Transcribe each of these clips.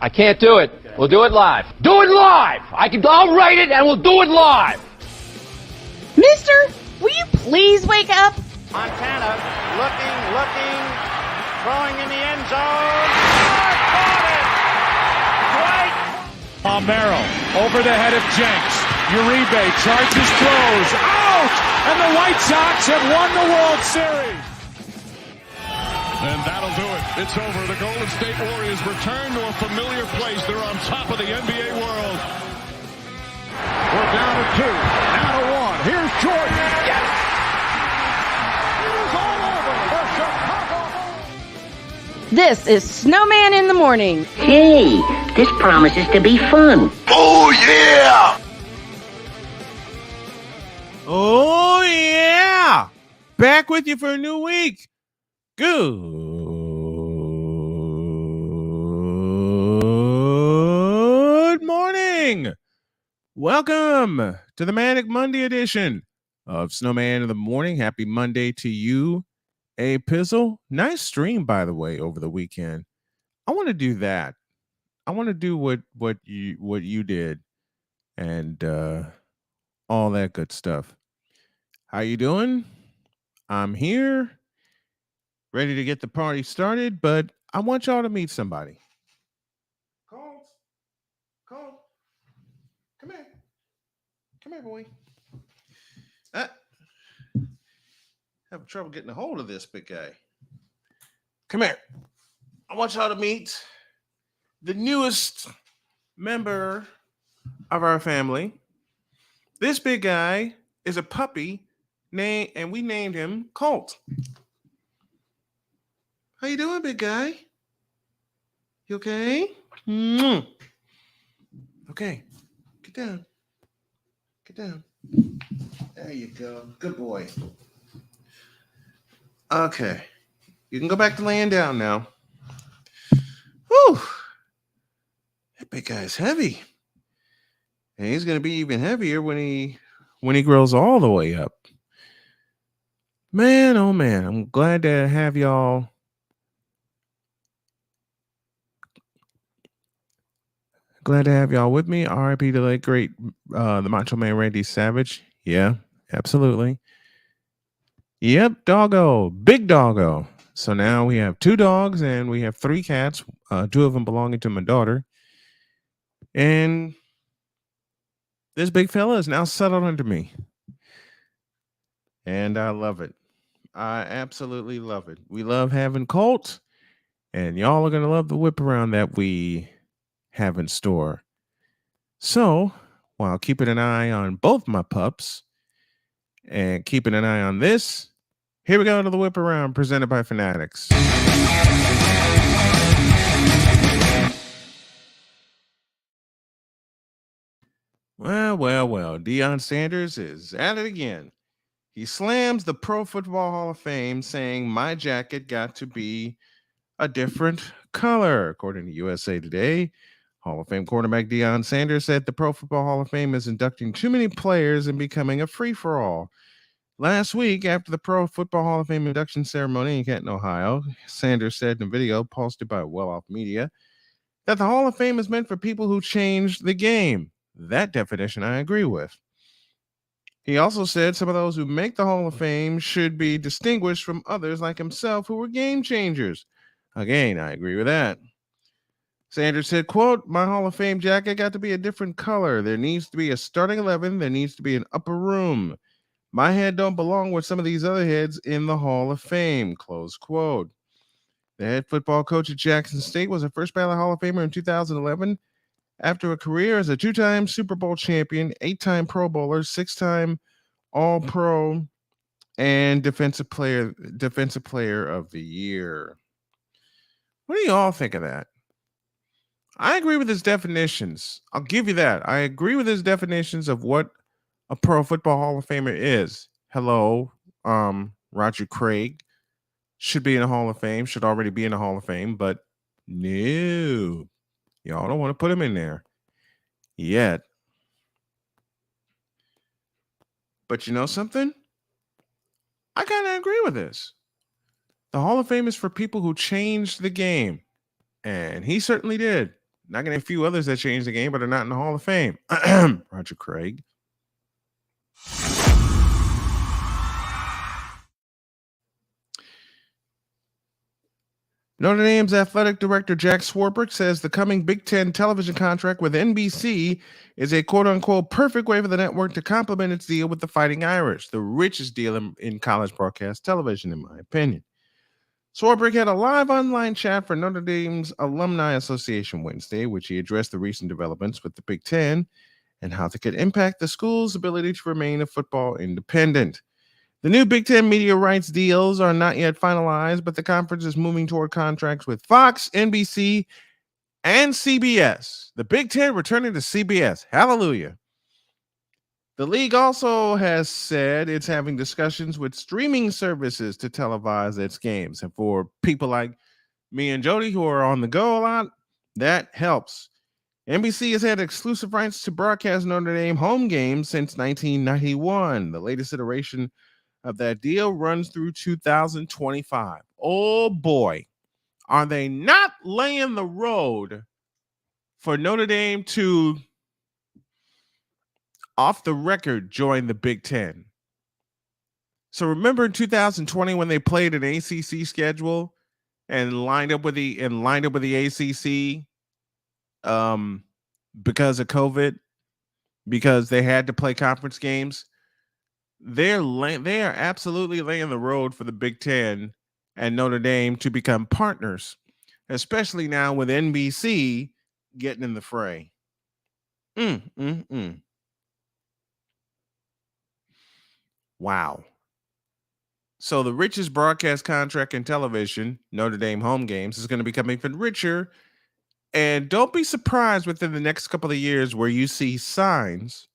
I can't do it. We'll do it live. Do it live! I'll write it and we'll do it live! Mister, will you please wake up? Montana looking, throwing in the end zone. Caught it! Dwight! Palmero over the head of Jenks. Uribe charges, throws, out! And the White Sox have won the World Series. And that'll do it. It's over. The Golden State Warriors return to a familiar place. They're on top of the NBA world. We're down to 2, now to 1. Here's Jordan. Yes! It's all over. The Chicago Bulls. This is Snowman in the Morning. Hey, this promises to be fun. Oh, yeah! Oh, yeah! Back with you for a new week. Good morning. Welcome to the Manic Monday edition of Snowman in the Morning. Happy Monday to you, A Pizzle. Nice stream, by the way, over the weekend. I want to do that. I want to do what you did and all that good stuff. How you doing? I'm here, ready to get the party started, but I want y'all to meet somebody. Colt, come here. Come here, boy. Having trouble getting a hold of this big guy. Come here. I want y'all to meet the newest member of our family. This big guy is a puppy and we named him Colt. How you doing, big guy? You okay? Okay. Get down. There you go. Good boy. Okay. You can go back to laying down now. Whew. That big guy's heavy. And he's going to be even heavier when he grows all the way up. Man, oh man, I'm glad to have y'all. Glad to have y'all with me. R.I.P. to the great, the Macho Man Randy Savage. Yeah, absolutely. Yep, doggo, big doggo. So now we have 2 dogs and we have 3 cats, 2 of them belonging to my daughter. And this big fella is now settled under me. And I love it. I absolutely love it. We love having Colt, and y'all are going to love the whip around that we have in store. So, while keeping an eye on both my pups and keeping an eye on this, here we go to the whip around presented by Fanatics. Well. Deion Sanders is at it again. He slams the Pro Football Hall of Fame, saying, "My jacket got to be a different color." According to USA Today, Hall of Fame quarterback Deion Sanders said the Pro Football Hall of Fame is inducting too many players and becoming a free-for-all. Last week, after the Pro Football Hall of Fame induction ceremony in Canton, Ohio, Sanders said in a video posted by Well Off Media that the Hall of Fame is meant for people who changed the game. That definition I agree with. He also said some of those who make the Hall of Fame should be distinguished from others like himself who were game changers. Again, I agree with that. Sanders said, quote, "My Hall of Fame jacket got to be a different color. There needs to be a starting 11. There needs to be an upper room. My head don't belong with some of these other heads in the Hall of Fame," close quote. The head football coach at Jackson State was a first ballot Hall of Famer in 2011 after a career as a 2-time Super Bowl champion, 8-time Pro Bowler, 6-time All-Pro, and defensive player of the year. What do you all think of that? I agree with his definitions. I'll give you that. I agree with his definitions of what a Pro Football Hall of Famer is. Hello, Roger Craig should be in the Hall of Fame, should already be in the Hall of Fame, but no, y'all don't want to put him in there yet. But you know something? I kind of agree with this. The Hall of Fame is for people who changed the game, and he certainly did. Not getting a few others that changed the game, but are not in the Hall of Fame. Roger Craig. Notre Dame's athletic director Jack Swarbrick says the coming Big Ten television contract with NBC is a quote-unquote perfect way for the network to complement its deal with the Fighting Irish, the richest deal in college broadcast television, in my opinion. Swarbrick had a live online chat for Notre Dame's Alumni Association Wednesday, which he addressed the recent developments with the Big Ten and how they could impact the school's ability to remain a football independent. The new Big Ten media rights deals are not yet finalized, but the conference is moving toward contracts with Fox, NBC, and CBS. The Big Ten returning to CBS. Hallelujah. The league also has said it's having discussions with streaming services to televise its games. And for people like me and Jody who are on the go a lot, that helps. NBC has had exclusive rights to broadcast Notre Dame home games since 1991. The latest iteration of that deal runs through 2025. Oh boy, are they not laying the road for Notre Dame to, off the record, join the Big Ten? So remember in 2020 when they played an ACC schedule and lined up with the ACC because of COVID, because they had to play conference games. They are absolutely laying the road for the Big Ten and Notre Dame to become partners, especially now with NBC getting in the fray. Wow. So the richest broadcast contract in television, Notre Dame home games, is going to become even richer. And don't be surprised within the next couple of years where you see signs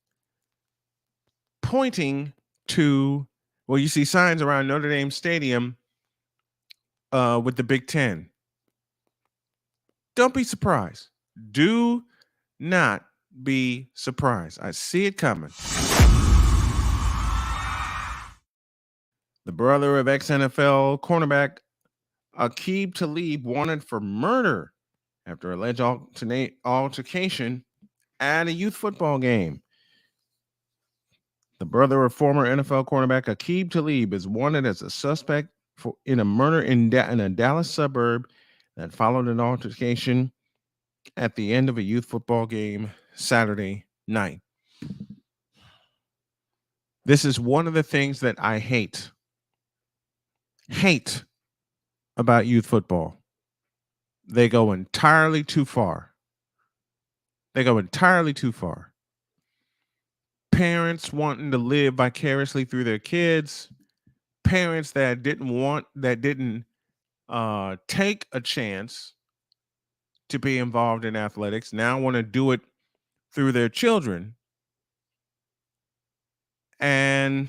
pointing to, well, you see signs around Notre Dame Stadium with the Big Ten. Don't be surprised. Do not be surprised. I see it coming. The brother of ex-NFL cornerback Aqib Talib wanted for murder after alleged altercation at a youth football game. The brother of former NFL cornerback Aqib Talib is wanted as a suspect in a murder in a Dallas suburb that followed an altercation at the end of a youth football game Saturday night. This is one of the things that I hate about youth football. They go entirely too far. Parents wanting to live vicariously through their kids, parents that didn't take a chance to be involved in athletics now want to do it through their children. And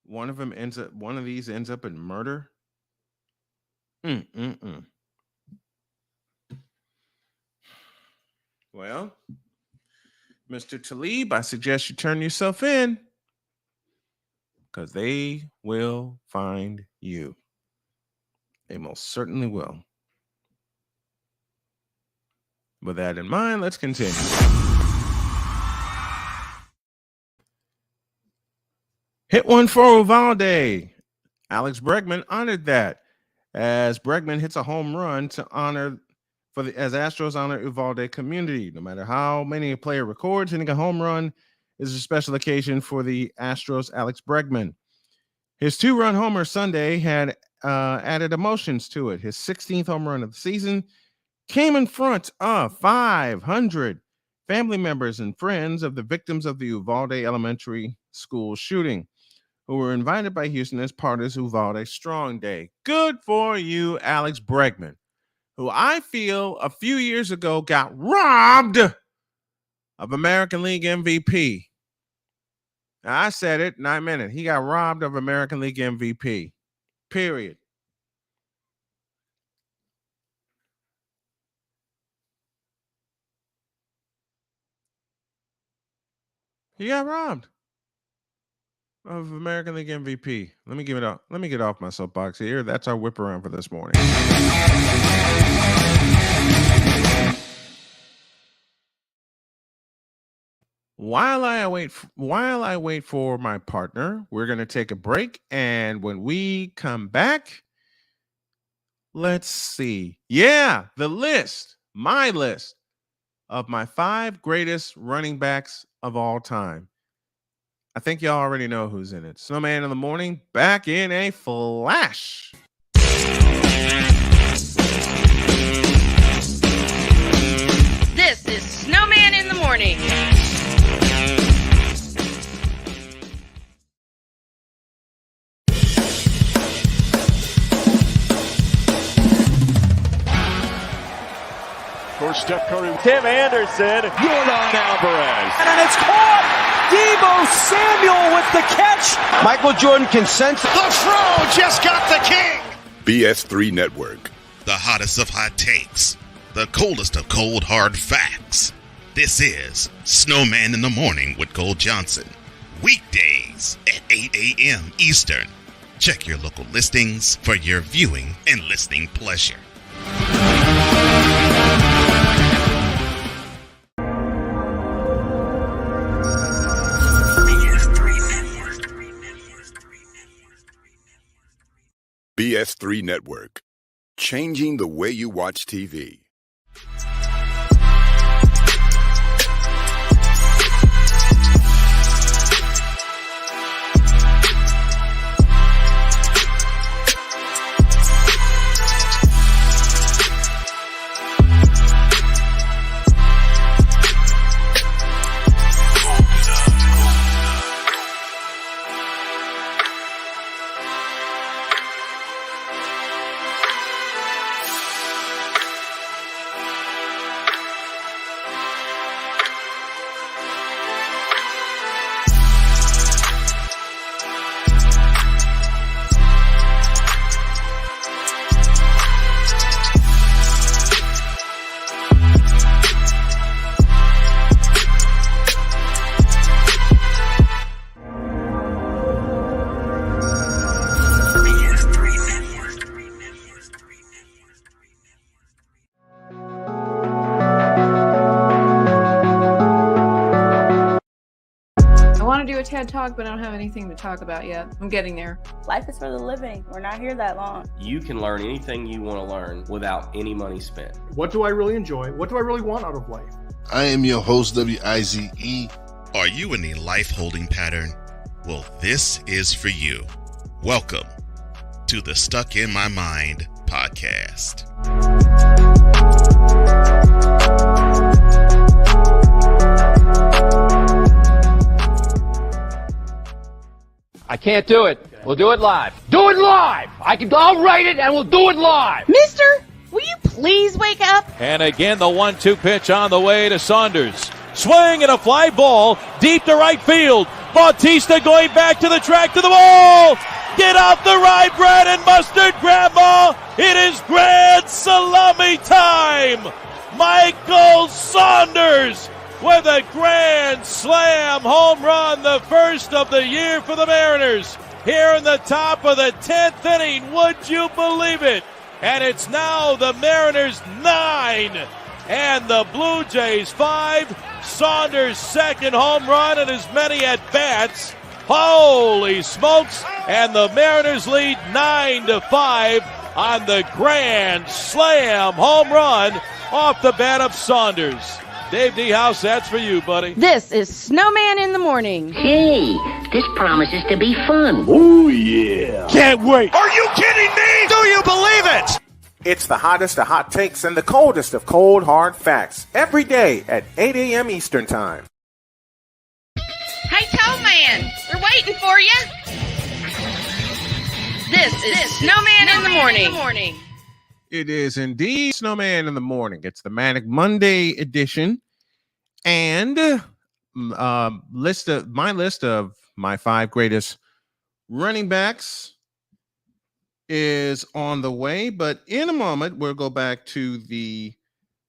one of these ends up in murder. Well, Mr. Talib, I suggest you turn yourself in, because they will find you. They most certainly will. With that in mind, let's continue. Hit one for Uvalde. Alex Bregman honored that as Bregman hits a home run to honor as Astros honor Uvalde community. No matter how many a player records, hitting a home run is a special occasion for the Astros' Alex Bregman. His 2-run homer Sunday had added emotions to it. His 16th home run of the season came in front of 500 family members and friends of the victims of the Uvalde Elementary School shooting, who were invited by Houston as part of Uvalde Strong Day. Good for you, Alex Bregman, who I feel a few years ago got robbed of American League MVP. Now, I said it, and I meant it. He got robbed of American League MVP. Period. He got robbed of American League MVP. Let me get off my soapbox here. That's our whip around for this morning. While I wait for my partner, we're going to take a break, and when we come back, let's see. Yeah, my list of my 5 greatest running backs of all time. I think y'all already know who's in it. Snowman in the Morning, back in a flash. This is Snowman in the Morning. For Steph Curry, Tim Anderson, Yordan Alvarez. And it's caught! Deebo Samuel with the catch! Michael Jordan can sense. The throw just got the king! BS3 Network. The hottest of hot takes. The coldest of cold hard facts. This is Snowman in the Morning with Cole Johnson. Weekdays at 8 a.m. Eastern. Check your local listings for your viewing and listening pleasure. BS3 Network. Changing the way you watch TV. a TED Talk, but I don't have anything to talk about yet. I'm getting there. Life is for the living. We're not here that long. You can learn anything you want to learn without any money spent. What do I really enjoy? What do I really want out of life? I am your host, W-I-Z-E. Are you in a life holding pattern? Well, this is for you. Welcome to the Stuck in My Mind podcast. I can't do it. We'll do it live. Do it live! I'll write it and we'll do it live! Mister, will you please wake up? And again, the 1-2 pitch on the way to Saunders. Swing and a fly ball deep to right field. Bautista going back to the track to the ball. Get out the rye bread and mustard, Grandma. It is grand salami time. Michael Saunders with a grand slam home run, the first of the year for the Mariners. Here in the top of the 10th inning, would you believe it? And it's now the Mariners 9 and the Blue Jays 5. Saunders' second home run and as many at-bats. Holy smokes! And the Mariners lead 9-5 on the grand slam home run off the bat of Saunders. Dave D. House, that's for you, buddy. This is Snowman in the Morning. Hey, this promises to be fun. Oh, yeah. Can't wait. Are you kidding me? Do you believe it? It's the hottest of hot takes and the coldest of cold, hard facts. Every day at 8 a.m. Eastern Time. Hey, Toe Man, we're waiting for you. This is Snowman in the Morning. It is indeed Snowman in the Morning. It's the Manic Monday edition. And list of my 5 greatest running backs is on the way. But in a moment, we'll go back to the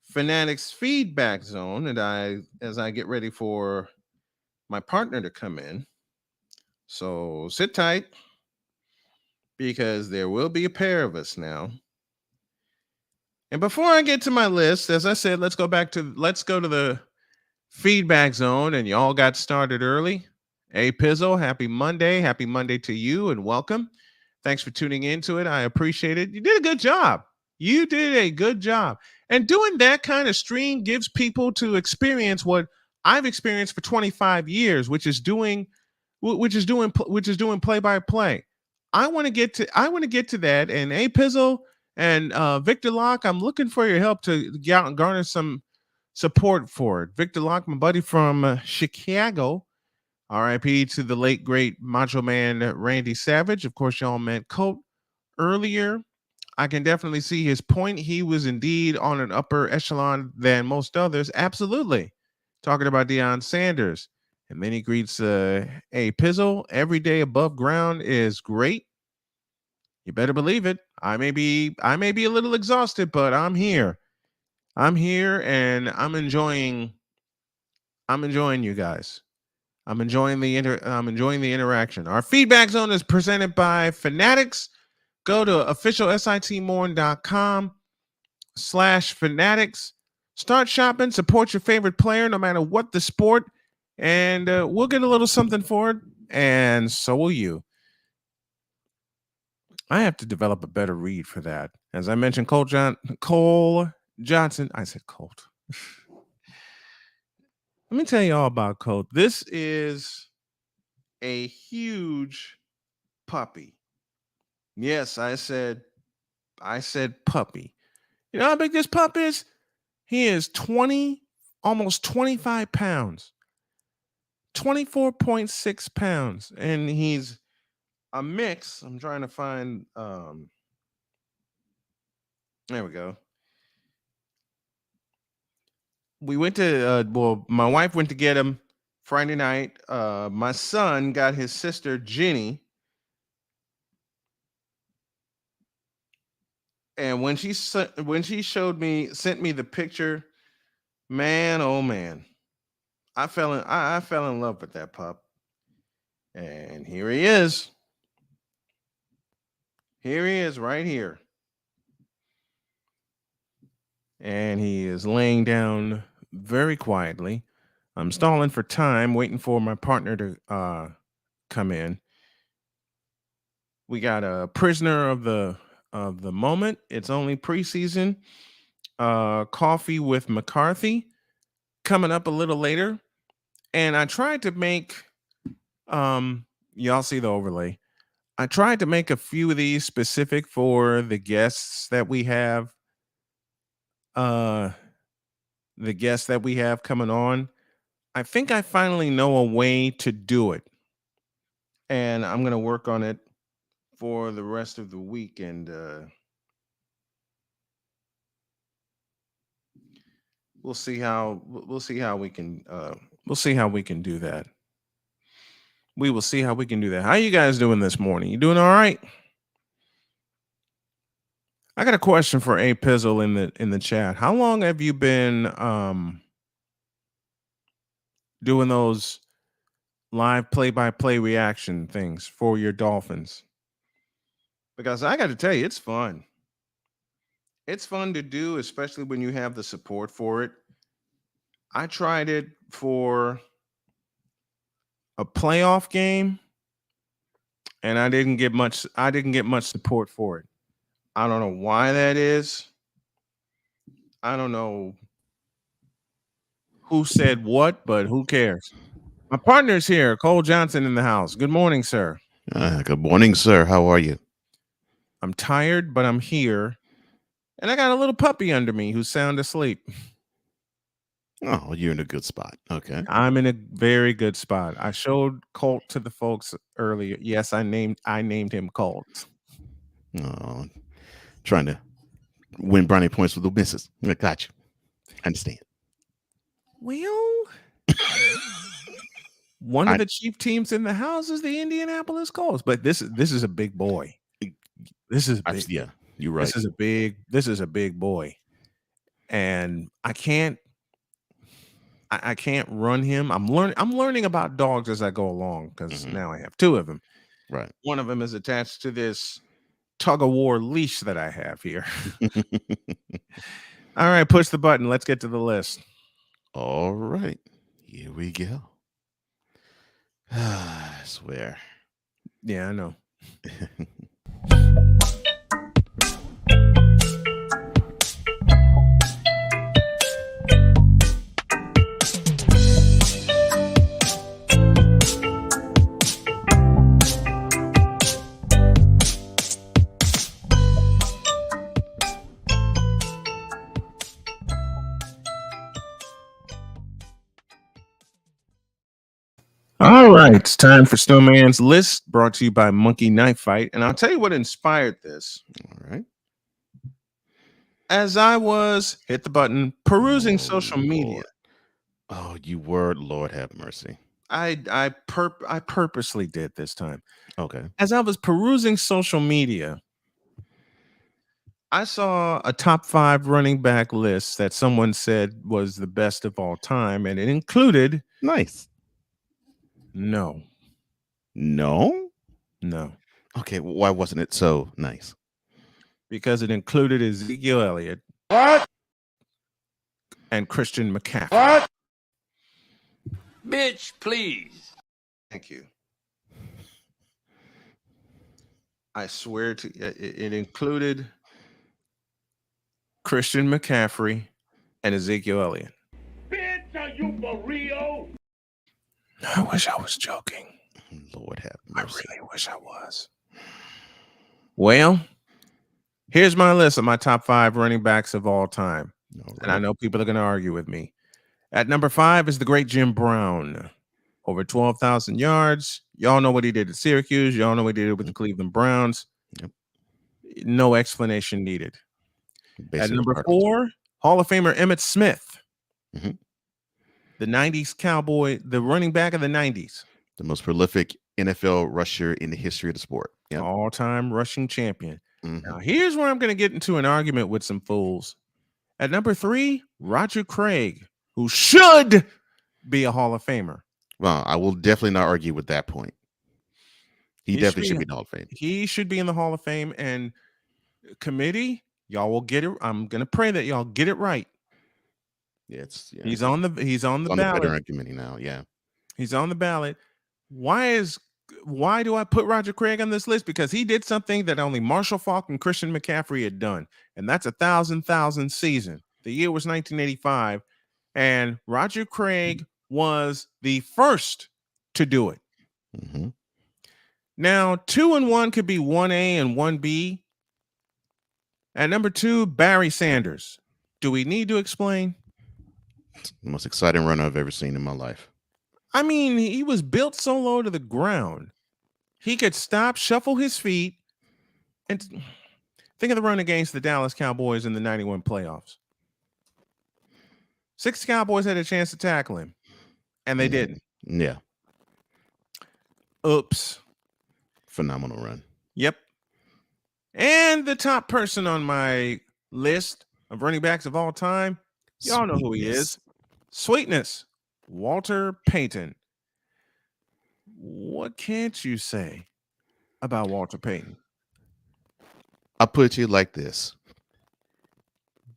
Fanatics feedback zone. And as I get ready for my partner to come in. So sit tight, because there will be a pair of us now. And before I get to my list, as I said, let's go to the feedback zone. And y'all got started early. Hey, Pizzle, happy Monday. Happy Monday to you and welcome. Thanks for tuning into it. I appreciate it. You did a good job. You did a good job. And doing that kind of stream gives people to experience what I've experienced for 25 years, which is doing play-by-play. I want to get to that. And hey, Pizzle and Victor Locke, I'm looking for your help to get out and garner some support for it. Victor Locke, my buddy from Chicago, R.I.P. to the late, great Macho Man Randy Savage. Of course, y'all met Colt earlier. I can definitely see his point. He was indeed on an upper echelon than most others. Absolutely. Talking about Deion Sanders. And then he greets a Pizzle. Every day above ground is great. You better believe it. I may be a little exhausted, but I'm here. I'm here and I'm enjoying you guys. I'm enjoying the interaction. Our feedback zone is presented by Fanatics. Go to officialsitmorn.com/fanatics. Start shopping, support your favorite player, no matter what the sport, and we'll get a little something for it, and so will you. I have to develop a better read for that. As I mentioned, Cole Johnson. I said Colt. Let me tell you all about Colt. This is a huge puppy. Yes, I said puppy. You know how big this pup is? He is almost 25 pounds. 24.6 pounds. And he's a mix. I'm trying to find there we go. We went to my wife went to get him Friday night. My son got his sister Jenny. And when she sent me the picture, man, oh man, I fell in love with that pup. And here he is. Here he is right here. And he is laying down very quietly. I'm stalling for time, waiting for my partner to come in. We got a prisoner of the moment. It's only preseason. Coffee with McCarthy coming up a little later. And I tried to make y'all see the overlay. I tried to make a few of these specific for the guests that we have. The guests that we have coming on. I think I finally know a way to do it. And I'm going to work on it for the rest of the week. And we'll see how we can do that. We will see how we can do that. How you guys doing this morning? You doing all right? I got a question for A Pizzle in the chat. How long have you been doing those live play-by-play reaction things for your Dolphins? Because I got to tell you, it's fun. It's fun to do, especially when you have the support for it. I tried it for a playoff game, and I didn't get much support for it. I don't know why that is. I don't know who said what, but who cares? My partner's here, Cole Johnson in the house. Good morning, sir. Good morning, sir. How are you? I'm tired, but I'm here. And I got a little puppy under me who's sound asleep. Oh, you're in a good spot. Okay. I'm in a very good spot. I showed Colt to the folks earlier. Yes, I named him Colt. Oh, trying to win brownie points with the misses. I got you. I understand. Well, one of the chief teams in the house is the Indianapolis Colts, but this is a big boy. This is big. Yeah, you're right. This is a big boy, and I can't run him. I'm learning about dogs as I go along because now I have two of them. Right. One of them is attached to this tug of war leash that I have here. All right, push the button. Let's get to the list. All right, here we go. I swear. Yeah, I know. All right, it's time for Snowman's List, brought to you by Monkey Knife Fight. And I'll tell you what inspired this. All right. As I was, hit the button, perusing social media. Oh, you were, Lord have mercy. I purposely did this time. Okay. As I was perusing social media, I saw a top 5 running back list that someone said was the best of all time, and it included... Nice. No. Okay, why wasn't it so nice? Because it included Ezekiel Elliott. What? And Christian McCaffrey. What? Bitch, please. Thank you. I swear to it included Christian McCaffrey and Ezekiel Elliott. Bitch, are you for real? I wish I was joking. Lord have mercy. I really wish I was. Well, here's my list of my top 5 running backs of all time. All right. And I know people are going to argue with me. At number 5 is the great Jim Brown. Over 12,000 yards. Y'all know what he did at Syracuse. Y'all know what he did with the Cleveland Browns. Yep. No explanation needed. Basically at number 4, Hall of Famer Emmitt Smith. Mm-hmm. The 90s Cowboy, the running back of the 90s. The most prolific NFL rusher in the history of the sport. Yep. All-time rushing champion. Mm-hmm. Now, here's where I'm going to get into an argument with some fools. At number 3, Roger Craig, who should be a Hall of Famer. Well, I will definitely not argue with that point. He definitely should be in the Hall of Fame. He should be in the Hall of Fame. And committee, y'all will get it. I'm going to pray that y'all get it right. He's on the ballot. Veteran committee now. Yeah, he's on the ballot. Why do I put Roger Craig on this list? Because he did something that only Marshall Faulk and Christian McCaffrey had done, and that's a 1,000 season. The year was 1985, and Roger Craig was the first to do it. Mm-hmm. Now, 2 and 1 could be 1A and 1B. At number 2, Barry Sanders. Do we need to explain? The most exciting runner I've ever seen in my life. I mean, he was built so low to the ground. He could stop, shuffle his feet, and think of the run against the Dallas Cowboys in the 91 playoffs. 6 Cowboys had a chance to tackle him, and they didn't. Yeah. Oops. Phenomenal run. Yep. And the top person on my list of running backs of all time, y'all know who he is. Sweetness. Walter Payton. What can't you say about Walter Payton? I'll put it to you like this.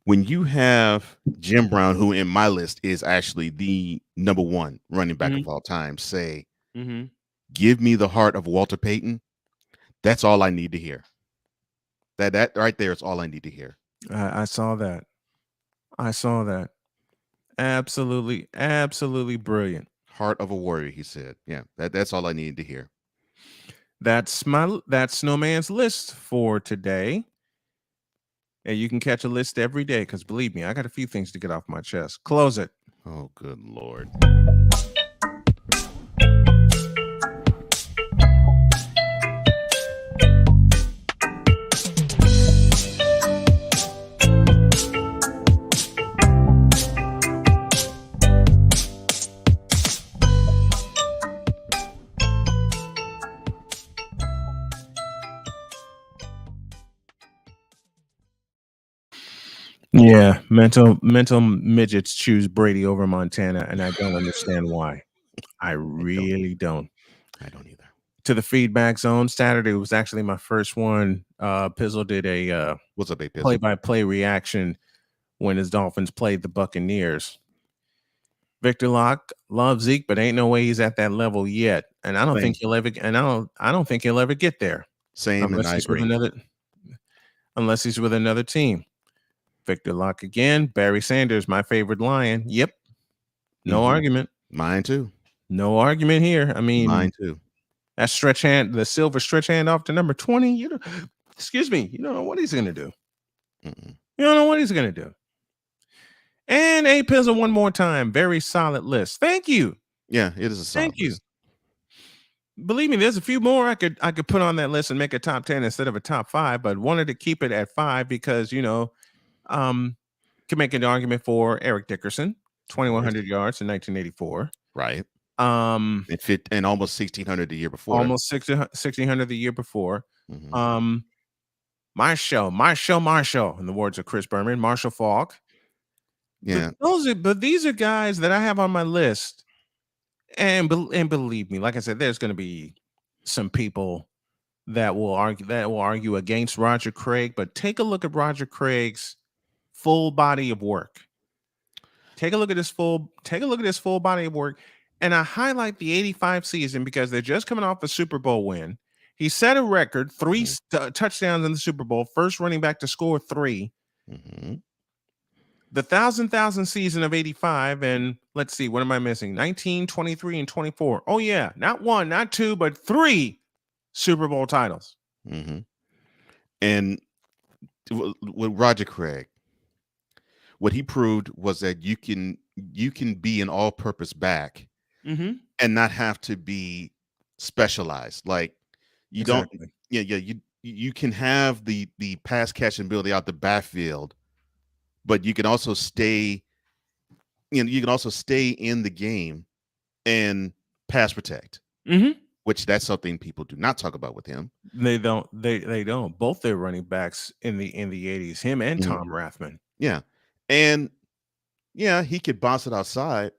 When you have Jim Brown, who in my list is actually the number 1 running back of all time, say, give me the heart of Walter Payton, that's all I need to hear. That right there is all I need to hear. I saw that. Absolutely, absolutely brilliant. Heart of a warrior, he said. Yeah, that's all I needed to hear. That's Snowman's list for today. And you can catch a list every day because believe me, I got a few things to get off my chest. Close it. Oh, good Lord. Yeah, mental midgets choose Brady over Montana, and I don't understand why. I really don't. I don't either. To the feedback zone. Saturday was actually my first one. Pizzle did a what's up, Pizzle? Play-by-play reaction when his Dolphins played the Buccaneers. Victor Locke loves Zeke, but ain't no way he's at that level yet, and I don't think he'll ever. And I don't think he'll ever get there. Same, and I agree. Unless he's with another team. Victor Locke again. Barry Sanders, my favorite Lion. Yep. No argument. Mine too. No argument here. I mean, mine too. That stretch hand, the silver stretch hand off to number 20. You don't know what he's going to do. You don't know what he's going to do. And A Pizzle one more time. Very solid list. Thank you. Yeah, it is a solid Thank you. list. Believe me, there's a few more I could put on that list and make a top 10 instead of a top 5, but wanted to keep it at 5 because, can make an argument for Eric Dickerson, 2,100 yards in 1984. Right. And almost 1,600 the year before. Almost 1,600 the year before. Marshall, in the words of Chris Berman, Marshall Faulk. Yeah. But these are guys that I have on my list. And believe me, like I said, there's going to be some people that will argue against Roger Craig, but take a look at Roger Craig's full body of work. Take a look at his full body of work. And I highlight the 85 season because they're just coming off a Super Bowl win. He set a record, 3 touchdowns in the Super Bowl, first running back to score 3. The 1,000 season of 85, and let's see, what am I missing? 19, 23, and 24. Oh yeah, not 1, not 2, but 3 Super Bowl titles. And with Roger Craig, what he proved was that you can be an all-purpose back and not have to be specialized. Like you don't, you can have the pass catching ability out the backfield, but you can also stay, you can also stay in the game and pass protect, which that's something people do not talk about with him. They don't. They don't. Both their running backs in the 80s, him and Tom Rathman. Yeah. And yeah, he could bounce it outside,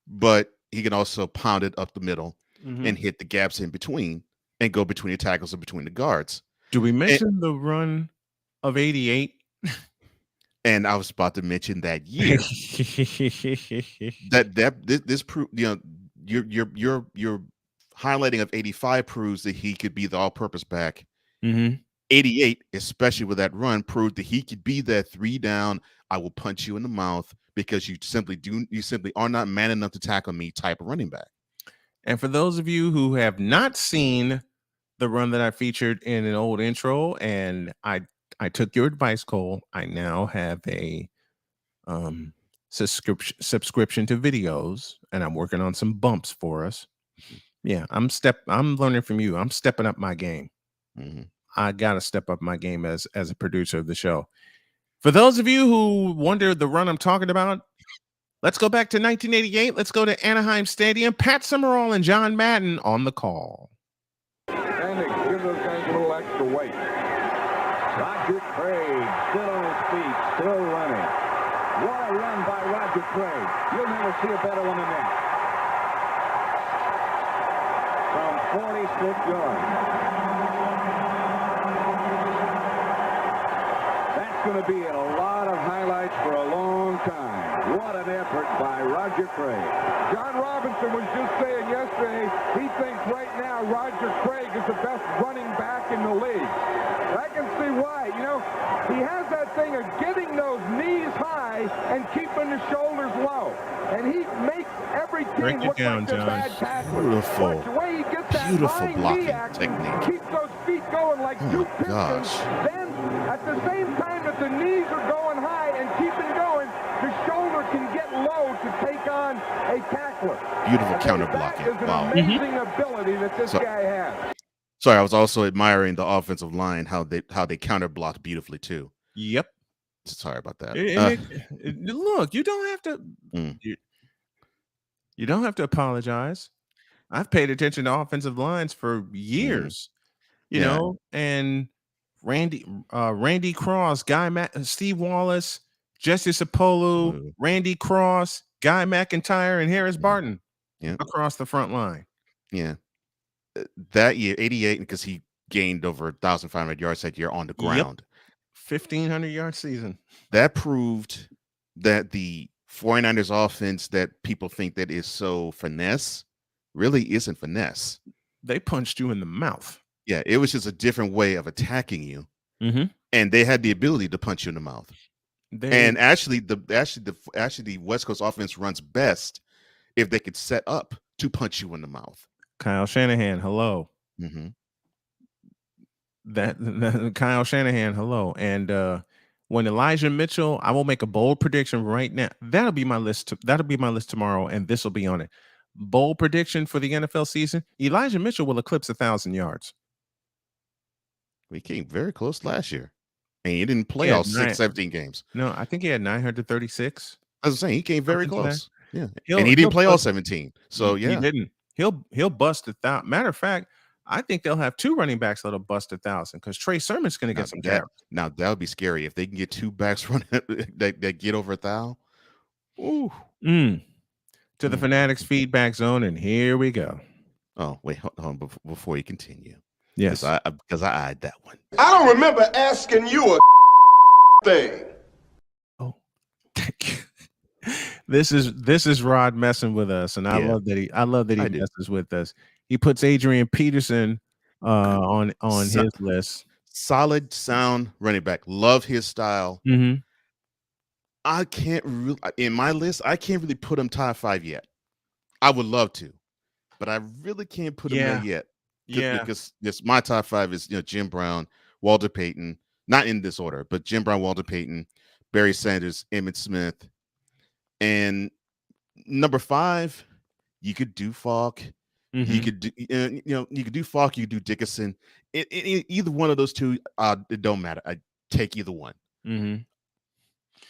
but he can also pound it up the middle and hit the gaps in between and go between the tackles and between the guards. Do we mention the run of 88? And I was about to mention that year this proof, your highlighting of 85 proves that he could be the all-purpose back. 88, especially with that run, proved that he could be that 3 down, I will punch you in the mouth because you simply are not man enough to tackle me type of running back. And for those of you who have not seen the run that I featured in an old intro, and I took your advice, Cole, I now have a subscription to videos, and I'm working on some bumps for us. Yeah, I'm learning from you. I'm stepping up my game. I gotta step up my game as a producer of the show. For those of you who wonder the run I'm talking about, let's go back to 1988. Let's go to Anaheim Stadium. Pat Summerall and John Madden on the call. And it gives those guys a little extra weight. Roger Craig still on his feet, still running. What a run by Roger Craig. You'll never see a better one than that. From 46 yards. That's going to be in a lot of highlights for a long time. What an effort by Roger Craig. John Robinson was just saying yesterday he thinks right now Roger Craig is the best running back in the league. I can see why. You know, he has that thing of getting those knees high and keeping the shoulders low. And he makes every team look like they're bad tacklers. Beautiful. But the way he gets that Beautiful high blocking knee action, technique. keeps those feet going like two pistons. Then at the same time that the knees are going high and keeping going, the shoulder can get low to take on a tackler. Beautiful counter blocking. That is an Wow. amazing ability that this guy has. Sorry, I was also admiring the offensive line, how they counter blocked beautifully too. Yep. Sorry about that. Look, you don't have to. You don't have to apologize. I've paid attention to offensive lines for years, you know, and Randy Cross, Steve Wallace, Jesse Sapolu, Randy Cross, Guy McIntyre, and Harris Barton across the front line. Yeah. That year, 88, because he gained over 1,500 yards that year on the ground. 1,500-yard season. That proved that the 49ers offense that people think that is so finesse really isn't finesse. They punched you in the mouth. Yeah, it was just a different way of attacking you. And they had the ability to punch you in the mouth. And actually, the West Coast offense runs best if they could set up to punch you in the mouth. Kyle Shanahan, hello. That Kyle Shanahan, hello. And when Elijah Mitchell, I will make a bold prediction right now. That'll be my list. That'll be my list tomorrow, and this will be on it. Bold prediction for the NFL season: Elijah Mitchell will eclipse 1,000 yards. We came very close last year, and he didn't play all 17 games. No, I think he had 936. I was saying he came very close. Yeah, and he didn't play all 17. So he didn't. He'll bust 1,000. Matter of fact, I think they'll have 2 running backs that'll bust 1,000 because Trey Sermon's going to get some carries. Now that would be scary if they can get 2 backs running that get over 1,000. Ooh. To the Fanatics feedback zone, and here we go. Oh wait, hold on before you continue. Yes, because I eyed that one. I don't remember asking you a thing. Oh, thank you. This is Rod messing with us, and I love that he messes with us. He puts Adrian Peterson on his list. Solid, sound running back. Love his style. I can't really, in my list, I can't really put him top 5 yet. I would love to, but I really can't put him there yet. Because my top 5 is Jim Brown, Walter Payton, not in this order, but Jim Brown, Walter Payton, Barry Sanders, Emmitt Smith, and number 5, you could do Falk. You could do, you could do Falk. You could do Dickerson. Either one of those two, it don't matter. I take either one.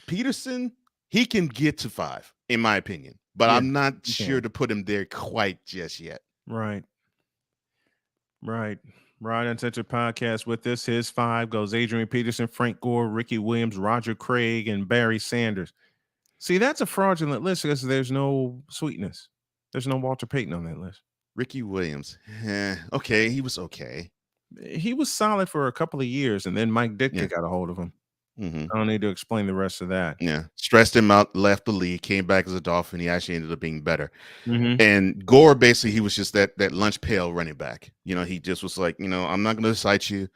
Peterson, he can get to 5, in my opinion, but I'm not sure to put him there quite just yet. Right. Rod Uncensored Podcast with this. His 5 goes Adrian Peterson, Frank Gore, Ricky Williams, Roger Craig, and Barry Sanders. See, that's a fraudulent list because there's no sweetness. There's no Walter Payton on that list. Ricky Williams. Okay, he was okay. He was solid for a couple of years, and then Mike Ditka got a hold of him. Mm-hmm. I don't need to explain the rest of that. Yeah, stressed him out, left the league, came back as a Dolphin. He actually ended up being better. Mhm. And Gore, basically, he was just that lunch pail running back. He just was like, I'm not going to cite you.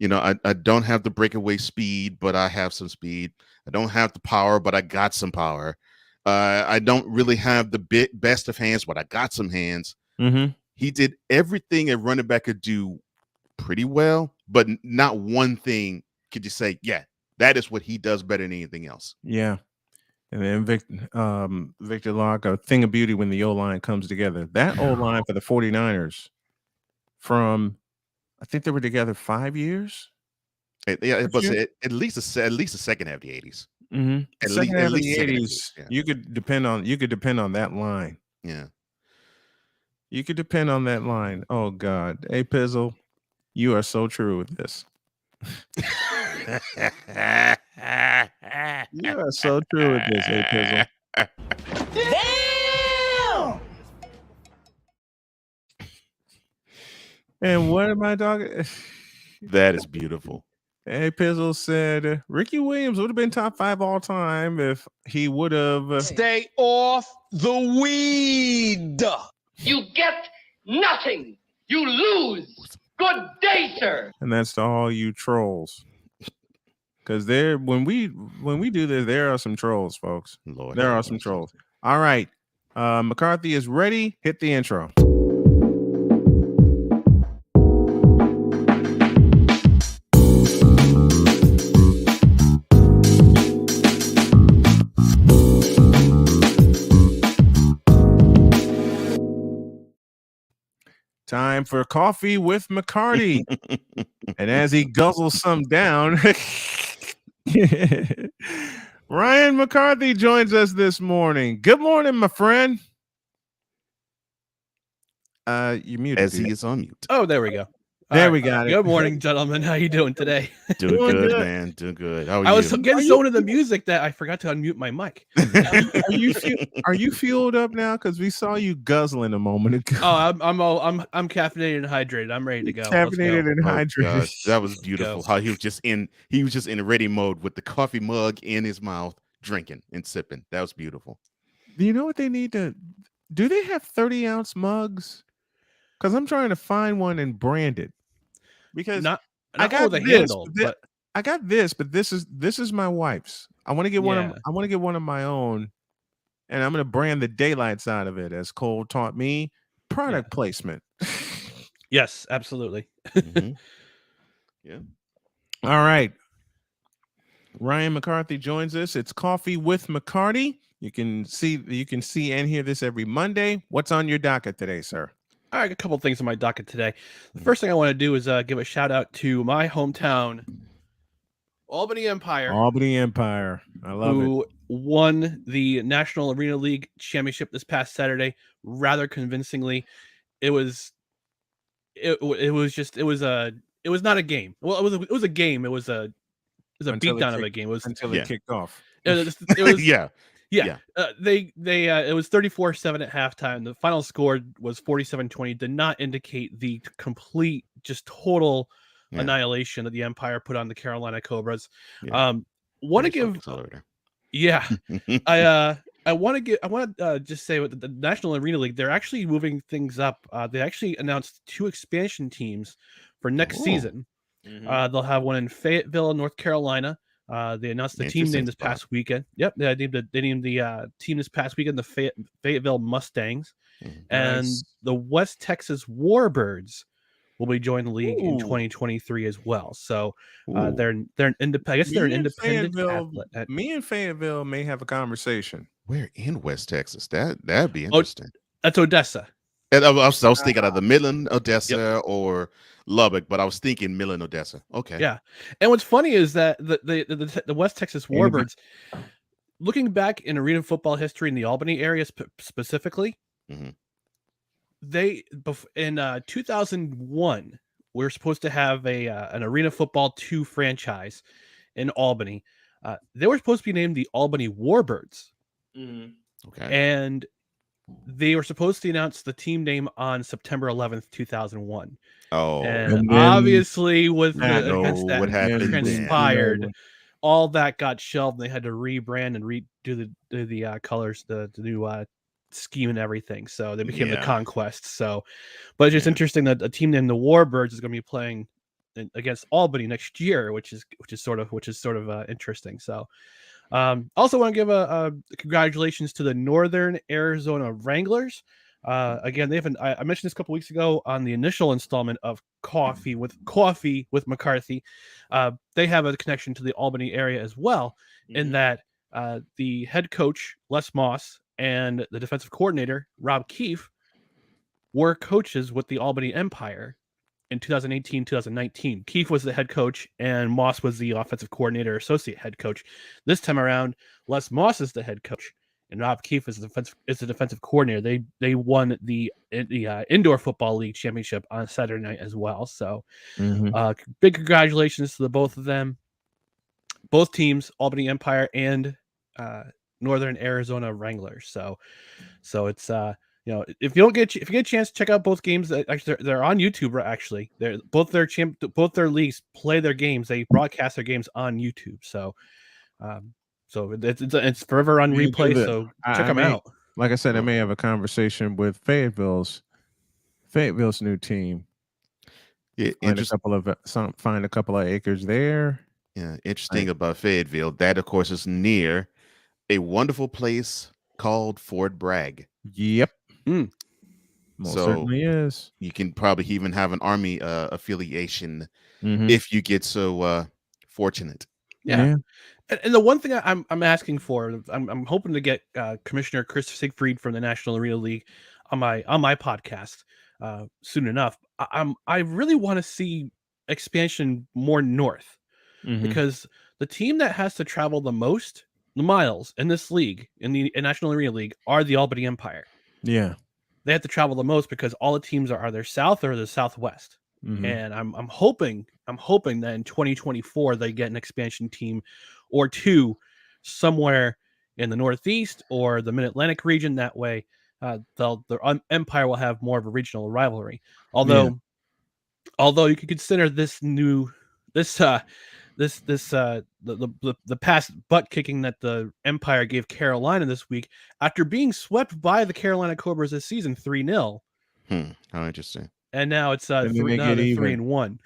I don't have the breakaway speed, but I have some speed. I don't have the power, but I got some power. I don't really have the best of hands, but I got some hands. Mm-hmm. He did everything a running back could do pretty well, but not one thing could you say, yeah, that is what he does better than anything else. Yeah. And then Victor Locke, a thing of beauty when the O-line comes together. That O-line for the 49ers from, I think they were together 5 years. Yeah, it was at least a second half of the 80s. Mm-hmm. At Second half of the second half 80s, yeah. you could depend on that line. Yeah. You could depend on that line. Oh God. Hey Pizzle, you are so true with this. You are so true with this, hey Pizzle. Damn! And what am I talking? That is beautiful. Hey Pizzle said Ricky Williams would have been top 5 all time if he would have Stay off the weed. You get nothing. You lose. Good day, sir. And that's to all you trolls. Because when we do this, there are some trolls, folks. Lord, there are some trolls. All right. McCarthy is ready. Hit the intro. Time for coffee with McCarty. And as he guzzles some down, Ryan McCarthy joins us this morning. Good morning, my friend. You're muted. As he is on mute. Oh, there we go. There we got it. Good morning, gentlemen. How you doing today? Doing good, man. Doing good. How are you? I was getting so into the music that I forgot to unmute my mic. Are you fueled up now? Because we saw you guzzling a moment ago. Oh, I'm caffeinated and hydrated. I'm ready to go. Caffeinated and hydrated. Gosh, that was beautiful. How he was just in ready mode with the coffee mug in his mouth, drinking and sipping. That was beautiful. Do you know what they need to? Do they have 30-ounce mugs? Because I'm trying to find one and brand it. Because I got with a this, handle, but I got this, but this is my wife's. I want to get one of my own, and I'm gonna brand the daylights out of it, as Cole taught me. Product placement. Yes, absolutely. Mm-hmm. Yeah. All right. Ryan McCarthy joins us. It's Coffee with McCarty. You can see and hear this every Monday. What's on your docket today, sir? All right, a couple things on my docket today. The first thing I want to do is give a shout out to my hometown, Albany Empire. Albany Empire. I love who won the National Arena League Championship this past Saturday rather convincingly. It was not a game. Well, it was a game. It was a beatdown of a game. It was until it kicked off. It was yeah. It was 34-7 at halftime. The final score was 47-20. Did not indicate the complete, just total annihilation that the Empire put on the Carolina Cobras. Want to give, I want to just say with the National Arena League, they're actually moving things up. They actually announced 2 expansion teams for next season. Mm-hmm. They'll have one in Fayetteville, North Carolina. They announced the team name this past weekend. Yep, they named the team this past weekend the Fayetteville Mustangs, and the West Texas Warbirds will be joining the league in 2023 as well. So they're an independent. I guess they're an independent. Me and Fayetteville may have a conversation. Where in West Texas? That'd be interesting. That's Odessa. And I was thinking either Midland, Odessa, or Lubbock, but I was thinking Midland, Odessa. Okay. Yeah. And what's funny is that the West Texas Warbirds, looking back in arena football history in the Albany area specifically, they in 2001 we were supposed to have an Arena Football 2 franchise in Albany. They were supposed to be named the Albany Warbirds. Okay. And they were supposed to announce the team name on September 11th, 2001. Oh, and obviously with what happened transpired, all that got shelved. And they had to rebrand and redo the colors, the new scheme and everything. So they became the Conquest. So, but it's just interesting that a team named the Warbirds is going to be playing against Albany next year, which is sort of interesting. So, also want to give a congratulations to the Northern Arizona Wranglers. Again, they haven't. I mentioned this a couple weeks ago on the initial installment of Coffee with McCarthy. They have a connection to the Albany area as well, in that the head coach Les Moss and the defensive coordinator Rob Keefe were coaches with the Albany Empire in 2018-2019. Keefe was the head coach and Moss was the offensive coordinator, associate head coach. This time around, Les Moss is the head coach and Rob Keefe is the defensive coordinator. They won the Indoor Football League championship on Saturday night as well. So big congratulations to the both of them. Both teams, Albany Empire and Northern Arizona Wranglers. So it's if you get a chance, check out both games. Actually, they're on YouTube. Actually, they're both their leagues play their games. They broadcast their games on YouTube. So it's forever on replay. So check them out. Like I said, I may have a conversation with Fayetteville's new team. Yeah, find a couple of acres there. Yeah, interesting about Fayetteville. That, of course, is near a wonderful place called Fort Bragg. Yep. Most certainly is. You can probably even have an Army affiliation if you get so fortunate. Yeah. And the one thing I'm asking for, I'm hoping to get Commissioner Chris Siegfried from the National Arena League on my podcast soon enough. I really want to see expansion more north, because the team that has to travel the most miles in this league, in the National Arena League, are the Albany Empire. Yeah, they have to travel the most because all the teams are either south or the southwest. And I'm hoping that in 2024 they get an expansion team or two somewhere in the Northeast or the Mid-Atlantic region. That way, the Empire will have more of a regional rivalry. Although you could consider the past butt kicking that the Empire gave Carolina this week after being swept by the Carolina Cobras this season 3-0. How interesting. And now it's 3-1.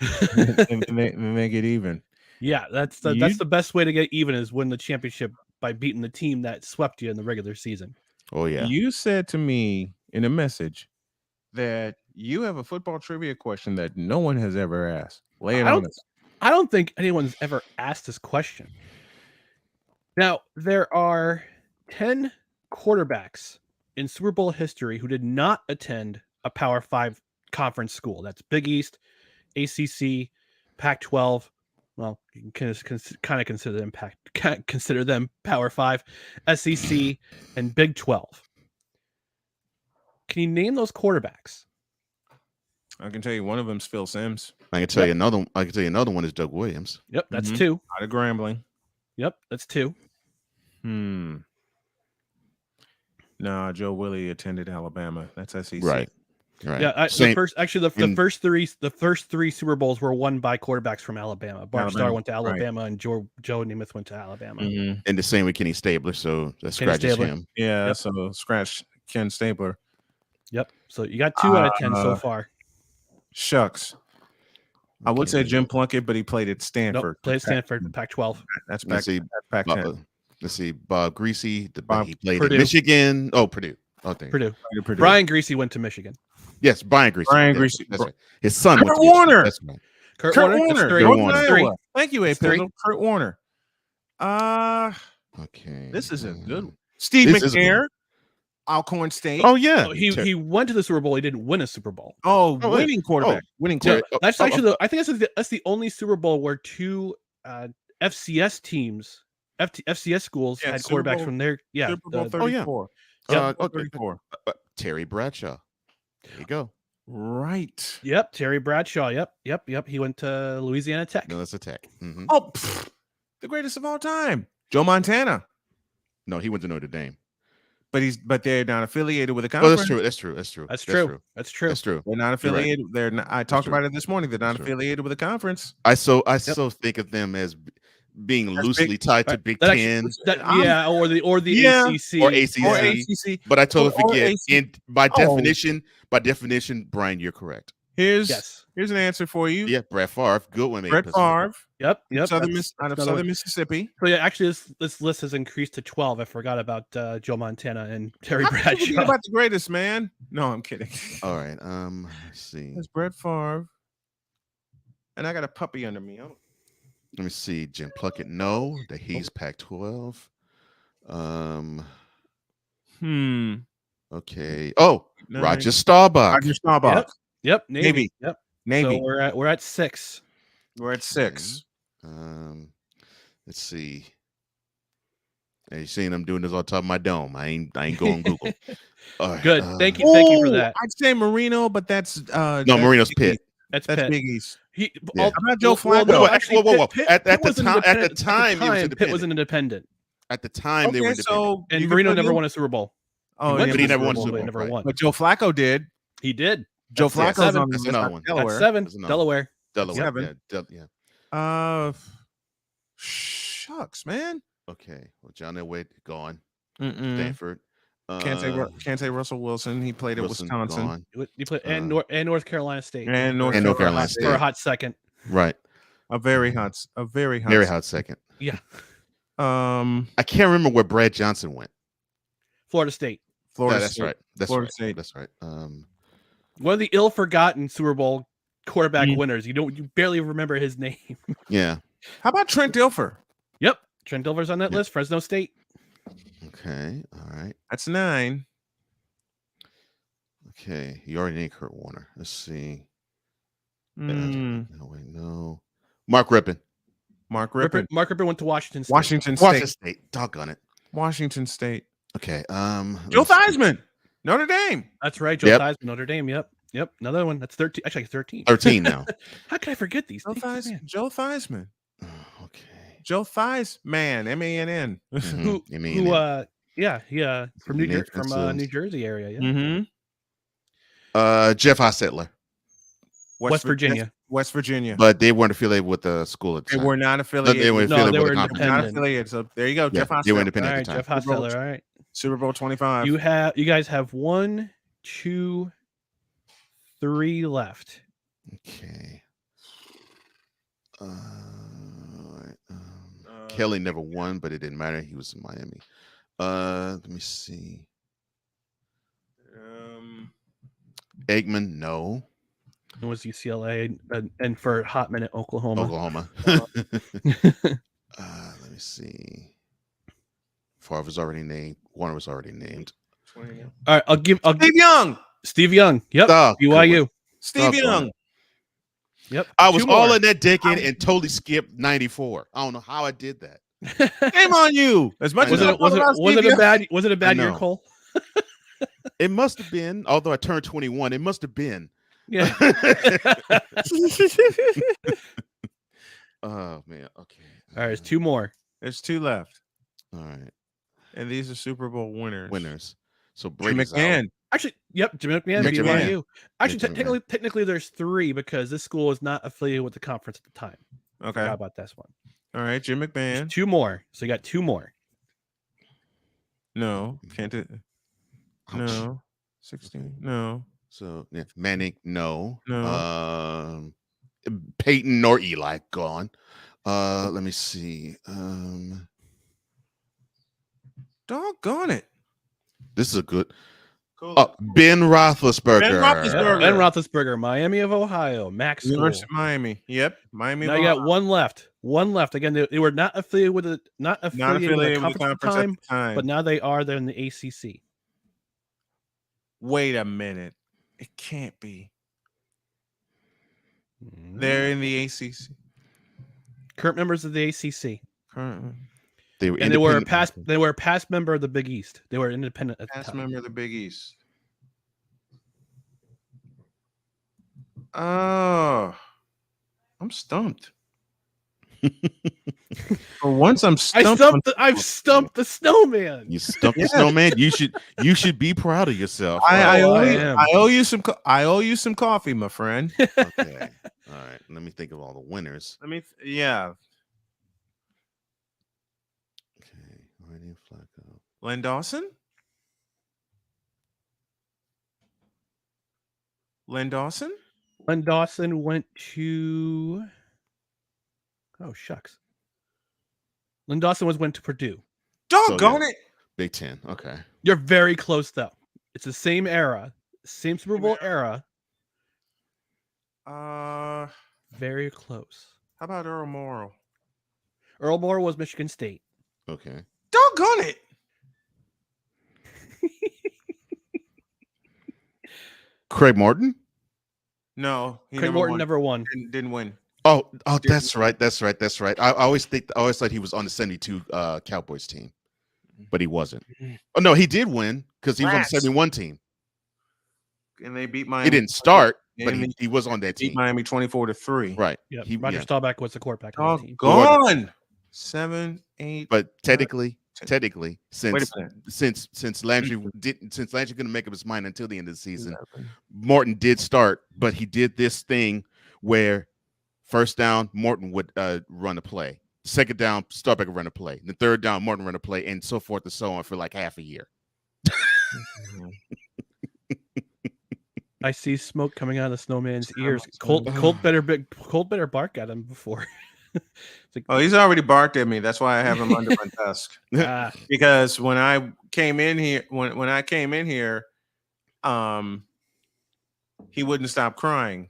and they get even. Yeah, that's the best way to get even, is win the championship by beating the team that swept you in the regular season. Oh yeah. You said to me in a message that you have a football trivia question that no one has ever asked. Lay it on us. I don't think anyone's ever asked this question. Now, there are 10 quarterbacks in Super Bowl history who did not attend a Power 5 conference school. That's Big East, ACC, Pac-12. Well, you can kind of consider them Power 5, SEC, and Big 12. Can you name those quarterbacks? I can tell you one of them's Phil Simms. I can tell you another. I can tell you another one is Doug Williams. Yep, that's two. Out of Grambling. Yep, that's two. No, Joe Willie attended Alabama. That's SEC. Right. Yeah, the first three Super Bowls were won by quarterbacks from Alabama. Bart Starr went to Alabama, and Joe Namath went to Alabama. And the same with Kenny Stabler, so that scratches him. Yeah, so scratch Ken Stabler. Yep. So you got 2 out of 10 so far. Shucks. I would say Jim Plunkett, but he played at Stanford. Nope, played at Stanford, Pac-12. That's Pac-10. Let's see, Bob Greasy. He played Purdue. at Michigan. Oh, Purdue. Oh, Purdue. Brian Greasy went to Michigan. Yes, Brian Greasy. Greasy. That's right. His son. Kurt Warner. That's right. Kurt Warner. Thank you, A Pizzle. Kurt Warner. Okay. This is a good one. Steve McNair. Alcorn State. Oh yeah. Oh, he went to the Super Bowl. He didn't win a Super Bowl. Winning quarterback. Winning quarterback. That's actually I think that's the only Super Bowl where two FCS teams, FCS schools had quarterbacks from their Super Bowl 34. 34. Terry Bradshaw. There you go. Right. Yep. Terry Bradshaw. Yep. He went to Louisiana Tech. No, that's a Tech. Oh, the greatest of all time. Joe Montana. No, he went to Notre Dame. But they're not affiliated with a conference. Oh, that's true. That's true. They're not affiliated. They're not, I talked about it this morning. They're not affiliated with a conference. I so think of them as being loosely tied to Big That Ten. or the ACC or ACC. But I totally forget. By definition, Brian, you're correct. Here's an answer for you. Yeah, Brett Favre, good one. Brett Favre. Yep. Out of Southern Mississippi. So yeah, actually, this list has increased to 12. I forgot about Joe Montana and Terry Bradshaw. Forget about the greatest man. No, I'm kidding. All right. Let's see. There's Brett Favre, and I got a puppy under me. Let me see. Jim Plunkett. No, that he's Pac-12. Okay. Oh, Roger Staubach. Roger Staubach. Yep. Navy. Yep. Navy. So we're at 6. We're at 6. Let's see. Hey, you seen I'm doing this on top of my dome. I ain't going Google. Good. Thank you for that. I'd say Marino, but that's no, Marino's Pitt. That's Big East. How about Joe Flacco? At the time, Pitt was an independent. At the time, they were independent. And Marino never won a Super Bowl. But he never won a Super Bowl. Never won. But Joe Flacco did. He did. Joe Flacco's on that's another one. Delaware. That's 7. Delaware. Yeah. Shucks, man. Okay. Well, John Elway gone. Stanford. Can't say Russell Wilson. He played at Wisconsin. He played and North Carolina State. And North Carolina State for a hot second. Right. A very hot second. Yeah. I can't remember where Brad Johnson went. Florida State. That's right. Florida State. That's right. One of the ill-forgotten Super Bowl quarterback winners. You barely remember his name. Yeah. How about Trent Dilfer? Yep. Trent Dilfer's on that list. Fresno State. Okay. All right. That's 9. Okay. You already named Kurt Warner. Let's see. No. Mark Rippon. Mark Rippon went to Washington State. Washington State. Doggone it. Washington State. Okay. Joe Theismann. Notre Dame. That's right. Joe Theismann, Notre Dame. Yep. Another one. That's 13. Actually, 13. 13 now. How can I forget these? Joe Theismann. Okay. Joe Theismann. M-A-N-N. Who? From New Jersey area. Yeah. Jeff Hostetler. West Virginia. West Virginia. But they weren't affiliated with the school at the time. They were not affiliated. They were affiliated with the independent. Not affiliated. So there you go. Yeah, Jeff Hostetler. they were independent All at the right, time. Jeff Hostetler. All right. Super Bowl 25. You guys have 1, 2, 3 left. Okay. Kelly never won, but it didn't matter. He was in Miami. Let me see. Eggman, no. It was UCLA, and for a hot minute, Oklahoma. Let me see. Favre was already named. Warner was already named. All right, I'll give Steve Young. Steve Young. Yep. BYU. Steve Young. Yep. I was all in that decade and totally skipped 94. I don't know how I did that. Shame on you. As much was as it a bad year, Cole? It must have been. Although I turned 21, it must have been. Yeah. Oh man. Okay. All right. There's 2 more. There's 2 left. All right. And these are Super Bowl winners. So Jim McMahon. Actually, yep, Jim McMahon, Jim BYU. Actually, Jim technically, there's 3 because this school is not affiliated with the conference at the time. Okay. How about this one? All right, Jim McMahon. There's 2 more. So you got 2 more. No, can't do. No, 16. No. So yeah, Manning, no. No. Peyton nor Eli gone. Let me see. Doggone it. This is a good. Ben Roethlisberger. Ben Roethlisberger, Miami of Ohio, Max University of Miami. Yep, Miami. Now you got 1 left. 1 left. Again, they were not affiliated with the conference at the time, but now they are. They're in the ACC. Wait a minute. It can't be. They're in the ACC. Current members of the ACC. Currently. They were a past member of the Big East. They were independent at the time. Past member of the Big East. Oh, I'm stumped. For once, I'm stumped. I've stumped the snowman. You stumped the snowman. You should be proud of yourself. I owe you some coffee, my friend. Okay. All right. Let me think of all the winners. Brady, Flacco. Len Dawson? Len Dawson? Len Dawson went to. Oh, shucks. Len Dawson went to Purdue. Doggone it. Big Ten. Okay. You're very close, though. It's the same era, same Super Bowl era. Very close. How about Earl Morrall? Earl Morrall was Michigan State. Okay. Doggone it. Craig Morton? No. Craig Morton never won. Didn't win. Oh, that's right. I always thought he was on the 72 Cowboys team, but he wasn't. Oh no, he did win because he was on the 71 team. And they beat Miami. He didn't start, but he was on that team. Beat Miami 24-3. Right. Yeah. Roger Staubach was the quarterback Oh, of the team. gone. 7, 8. But technically, since Landry couldn't make up his mind until the end of the season, Morton did start, but he did this thing where first down, Morton would run a play. Second down, Staubach would run a play. The third down, Morton run a play, and so forth and so on for like half a year. I see smoke coming out of the snowman's ears. Colt better bark at him before. He's already barked at me. That's why I have him under my desk. Because when I came in here, he wouldn't stop crying,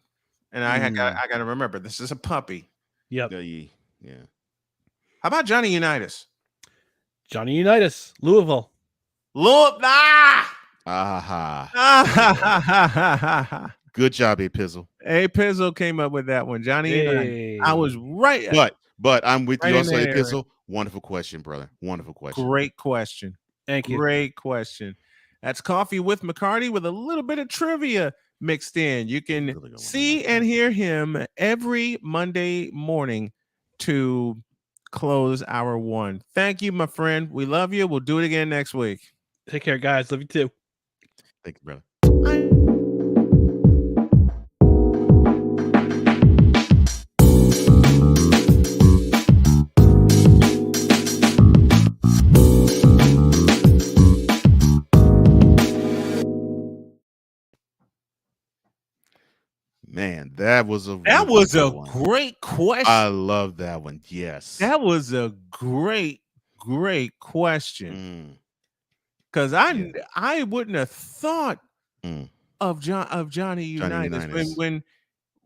and I got to remember this is a puppy. Yep. Yeah. How about Johnny Unitas? Johnny Unitas, Louisville. Good job, A Pizzle. A Pizzle came up with that one. Johnny Unitas. I was right. But I'm with Right you also, in A there, Pizzle. Wonderful question, brother. Wonderful question. Great question. Thank you. Great question. That's Coffee with McCarty with a little bit of trivia mixed in. You can see and hear him every Monday morning to close hour 1. Thank you, my friend. We love you. We'll do it again next week. Take care, guys. Love you too. Thank you, brother. Man, that was a great question. I love that one. Yes. That was a great question. Because I wouldn't have thought of Johnny Unitas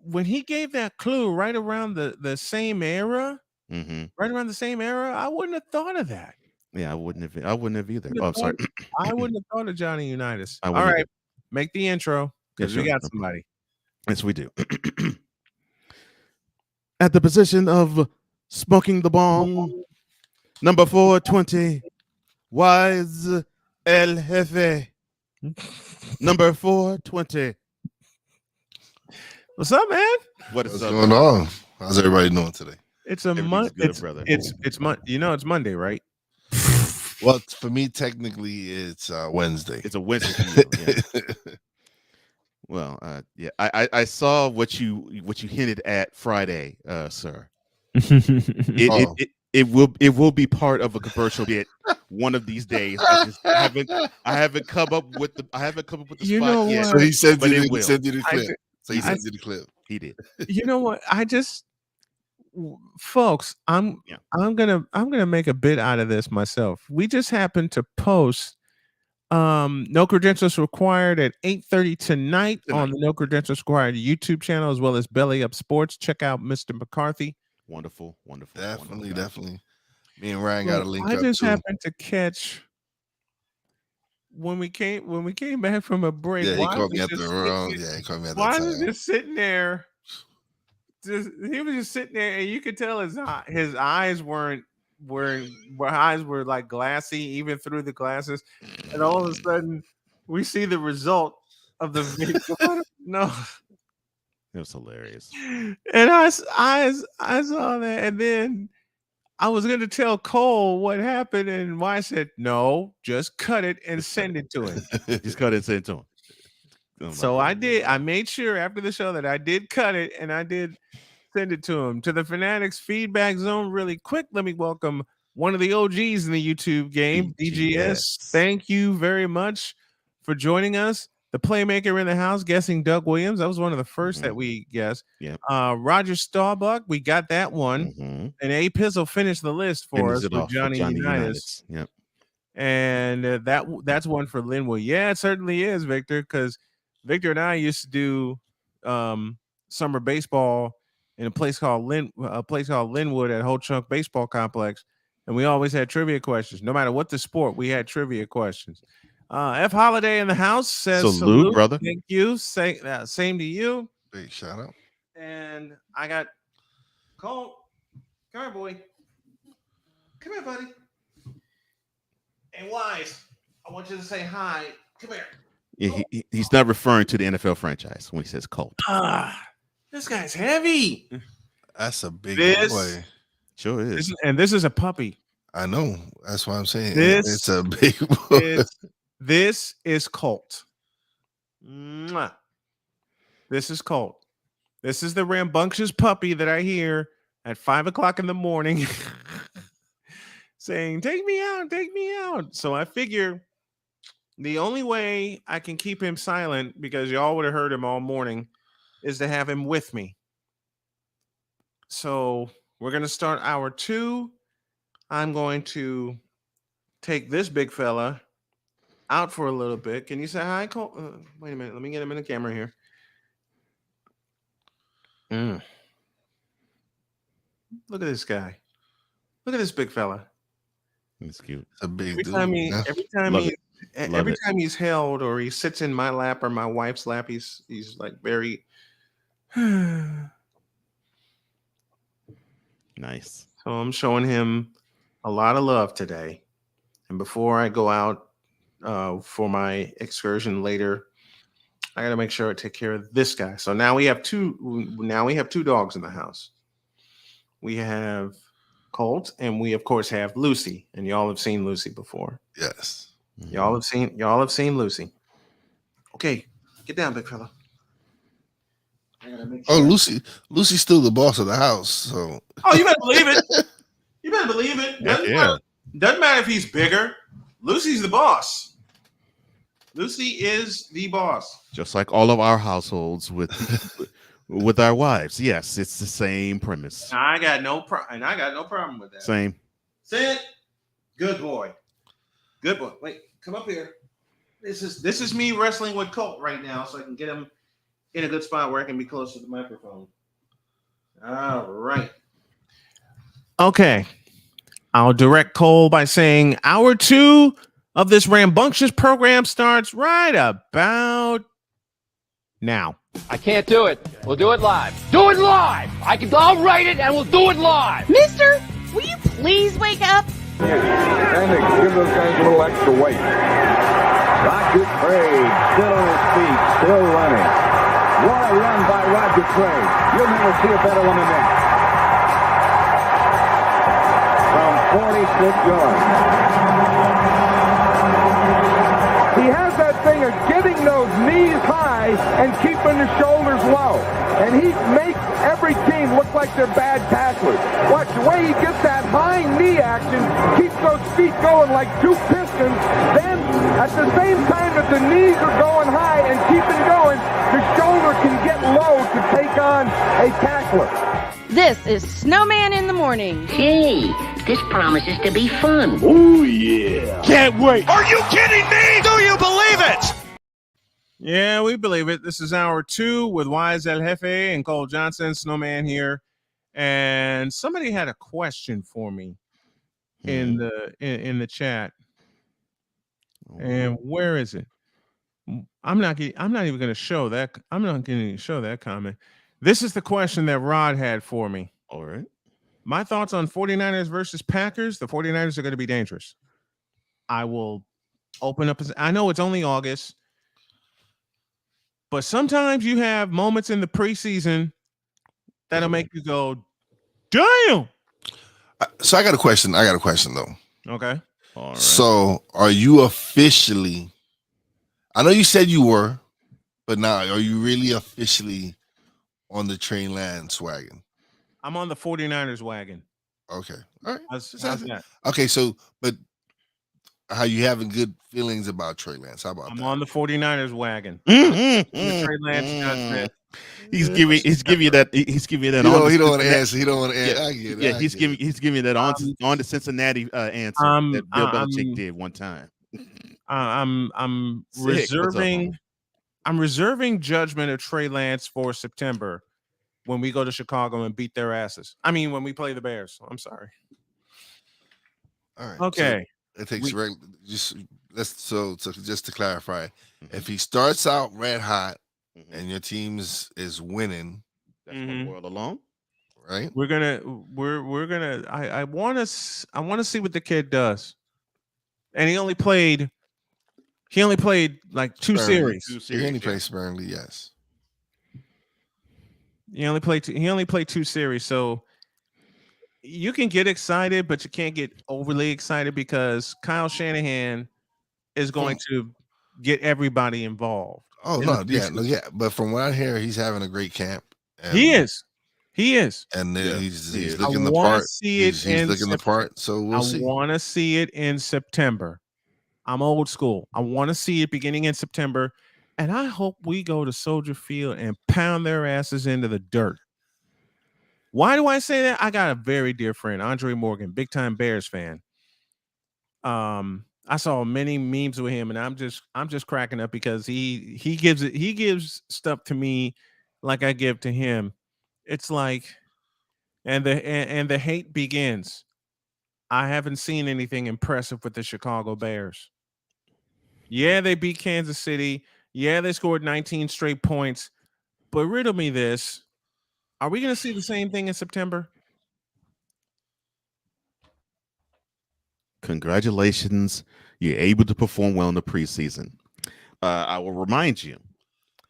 when he gave that clue right around the same era. Right around the same era, I wouldn't have thought of that. Yeah, I wouldn't have either. Oh, sorry. I wouldn't have thought of Johnny Unitas. All right, make the intro because we got somebody. Yes, we do. At the position of smoking the bong, number 420, Wise El Jefe. Number 420. What's up, man? What's going on? How's everybody doing today? It's a Monday, brother. It's it's Monday, right? Well, for me, technically, it's Wednesday. It's a Wednesday. Yeah. Well, yeah, I saw what you hinted at Friday, sir. It will be part of a commercial bit one of these days. I haven't come up with the spot yet. So he sent you the clip. So he sent you the clip. He did. You know what? Folks, I'm gonna make a bit out of this myself. We just happened to post No Credentials Required at 8:30 tonight on the No Credentials Required YouTube channel, as well as Belly Up Sports. Check out Mr. McCarthy. Wonderful. Definitely. Me and Ryan got a link. I just happened to catch when we came back from a break. Yeah, he caught me at the wrong. Yeah, he caught me at the time. Why was just sitting there? He was just sitting there, and you could tell his eyes were like glassy even through the glasses, and all of a sudden we see the result of the video. No, it was hilarious. And I saw that, and then I was going to tell Cole what happened, and Y said, "No, just cut it and send it to him." Just cut it and send it to him. So I did. I made sure after the show that I did cut it and I did send it to him. To the Fanatics feedback zone, really quick. Let me welcome one of the OGs in the YouTube game, DGS. Thank you very much for joining us. The playmaker in the house, guessing Doug Williams. That was one of the first that we guessed. Yeah. Roger Starbuck, we got that one. And A Pizzle finished the list for us with Johnny Unitas. Yep. And that's one for Linwood. Yeah, it certainly is, Victor, because Victor and I used to do summer baseball in a place called Linwood at Ho Chunk Baseball Complex, and we always had trivia questions. No matter what the sport, we had trivia questions. F Holiday in the house says salute, brother. Thank you. Same to you. Big shout out. And I got Cole. Come here, boy. Come here, buddy. And Wise, I want you to say hi. Come here. Yeah, he's not referring to the NFL franchise when he says Colt. This guy's heavy. That's a big boy. Sure is. This is a puppy. I know. That's what I'm saying. It's a big boy. This is Colt. Mwah. This is Colt. This is the rambunctious puppy that I hear at 5 o'clock in the morning saying, take me out, take me out. So I figure the only way I can keep him silent, because y'all would have heard him all morning, is to have him with me. So we're going to start hour 2. I'm going to take this big fella out for a little bit. Can you say hi, Cole? Wait a minute. Let me get him in the camera here. Look at this guy. Look at this big fella. It's cute. It's a big every time he's held or he sits in my lap or my wife's lap, he's like very nice. So I'm showing him a lot of love today. And before I go out for my excursion later, I got to make sure I take care of this guy. So now we have two dogs in the house. We have Colt, and we of course have Lucy, and y'all have seen Lucy before. Yes. Y'all have seen Lucy. Okay, get down, big fella. Lucy's still the boss of the house. So you better believe it. You better believe it. Doesn't matter if he's bigger. Lucy's the boss. Lucy is the boss. Just like all of our households with our wives. Yes, it's the same premise. I got no problem with that. Same. Sit. Good boy. Good boy. Wait, come up here. This is me wrestling with Colt right now, so I can get him in a good spot where I can be close to the microphone. All right. Okay. I'll direct Cole by saying hour 2 of this rambunctious program starts right about now. I can't do it. We'll do it live. Do it live. I'll write it and we'll do it live. Mister, will you please wake up? And give those guys a little extra weight. Roger Craig still on his feet, still running. What a run by Roger Craig. You'll never see a better one than that. From 46 yards. He has that thing of getting those knees high and keeping the shoulders low. And he makes every team look like they're bad tacklers. Watch the way he gets that high knee action, keeps those feet going like two pistons. Then, at the same time that the knees are going high and keeping going, the shoulder can get low to take on a tackler. This is Snowman in the Morning. Hey, this promises to be fun. Oh, yeah. Can't wait. Are you kidding me? Do you believe it? Yeah, we believe it. This is hour 2 with Wise El Jefe and Cole Johnson, Snowman here. And somebody had a question for me in the chat. And where is it? I'm not even going to show that. I'm not going to show that comment. This is the question that Rod had for me. All right. My thoughts on 49ers versus Packers. The 49ers are going to be dangerous. I will open up. I know it's only August, but sometimes you have moments in the preseason that'll make you go, damn. So I got a question though. Okay. All right. So are you officially, I know you said you were, but now are you really officially on the Train Lands wagon? I'm on the 49ers wagon. Okay. All right. How's that? Okay, so but how you having good feelings about Trey Lance? How about I'm that? on the 49ers wagon. Trey Lance does this. He's giving you that. He's giving you that. He don't want to answer. He don't want to answer. Yeah, I get it. yeah. He's giving you that on the Cincinnati answer that Bill Belichick did one time. I'm Sick. reserving. I'm reserving judgment of Trey Lance for September when we go to Chicago and beat their asses. I mean, when we play the Bears. I'm sorry. All right. Okay. So it takes just to clarify, if he starts out red hot and your team is winning, that's one world alone. Right. We're gonna. I want to see what the kid does. And he only played like two series. He only played sparingly, yes. He only played two series, so you can get excited, but you can't get overly excited because Kyle Shanahan is going to get everybody involved. Oh no, yeah. But from what I hear, he's having a great camp. He is, and he's looking the part. He's looking the part. So we'll see. I want to see it in September. I'm old school. I want to see it beginning in September, and I hope we go to Soldier Field and pound their asses into the dirt. Why do I say that? I got a very dear friend, Andre Morgan, big time Bears fan. I saw many memes with him, and I'm just cracking up because he gives stuff to me like I give to him. It's like, and the hate begins. I haven't seen anything impressive with the Chicago Bears. Yeah, they beat Kansas City. Yeah, they scored 19 straight points. But riddle me this. Are we going to see the same thing in September? Congratulations. You're able to perform well in the preseason. I will remind you,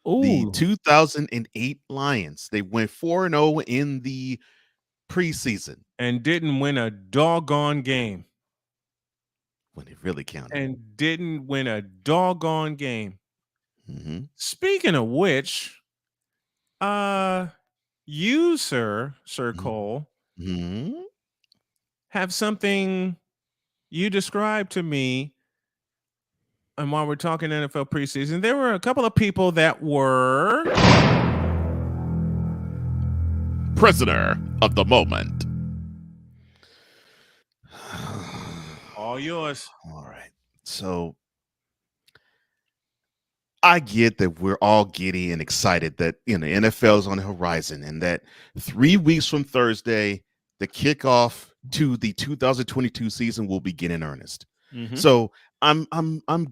the 2008 Lions, they went 4-0 in the preseason. And didn't win a doggone game. When it really counted. And didn't win a doggone game. Speaking of which, you, Sir Cole, have something you described to me. And while we're talking NFL preseason, there were a couple of people that were prisoner of the moment. All yours. All right. So I get that we're all giddy and excited that the NFL is on the horizon and that 3 weeks from Thursday, the kickoff to the 2022 season will begin in earnest. So I'm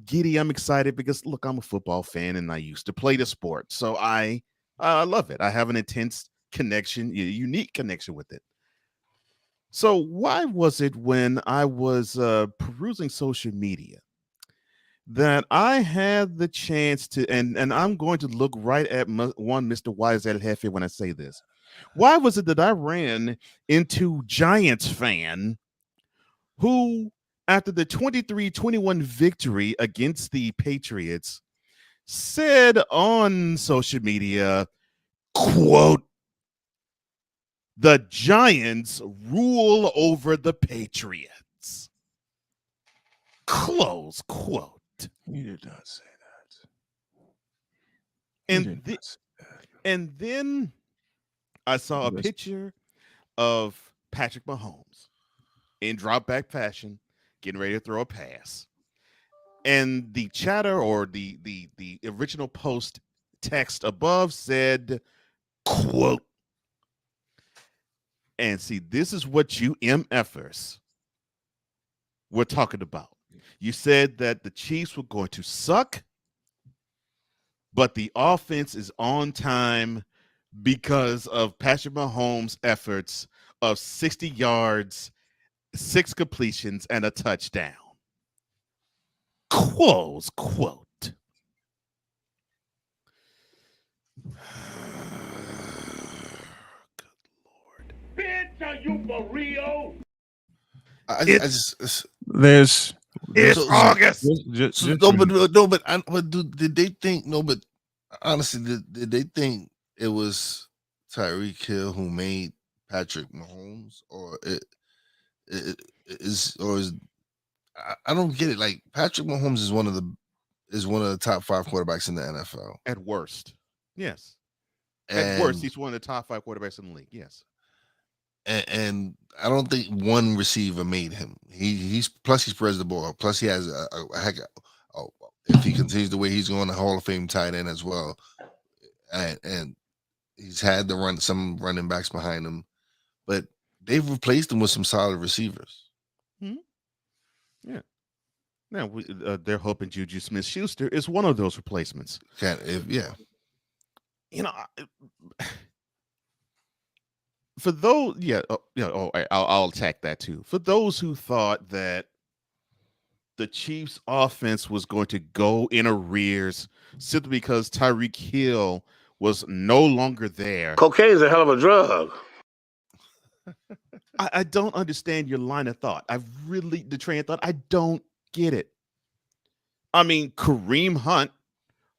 giddy. I'm excited because look, I'm a football fan and I used to play the sport. So I love it. I have an intense connection, a unique connection with it. So why was it when I was perusing social media that I had the chance to, and I'm going to look right at one Mr. Wise El Jefe when I say this. Why was it that I ran into Giants fan who, after the 23-21 victory against the Patriots, said on social media, quote, "The Giants rule over the Patriots." Close quote. You did not say that. And then I saw a picture of Patrick Mahomes in drop back fashion, getting ready to throw a pass. And the chatter or the original post text above said, quote, and see, this is what you MFers were talking about. You said that the Chiefs were going to suck, but the offense is on time because of Patrick Mahomes' efforts of 60 yards, 6 completions, and a touchdown. Close quote. Bitch, are you for real? There's August. Did they think? No, but honestly, did they think it was Tyreek Hill who made Patrick Mahomes, or is I don't get it. Like Patrick Mahomes is one of the top 5 quarterbacks in the NFL. At worst, yes. And, At worst, he's one of the top 5 quarterbacks in the league. Yes. And I don't think one receiver made him. He spreads the ball. Plus he has a heck. If he continues the way he's going, a Hall of Fame tight end as well. And he's had some running backs behind him, but they've replaced him with some solid receivers. Yeah. Now they're hoping Juju Smith-Schuster is one of those replacements. Yeah. You know, for those, I'll attack that too. For those who thought that the Chiefs' offense was going to go in arrears simply because Tyreek Hill was no longer there. Cocaine is a hell of a drug. I don't understand your line of thought. The train of thought, I don't get it. I mean, Kareem Hunt,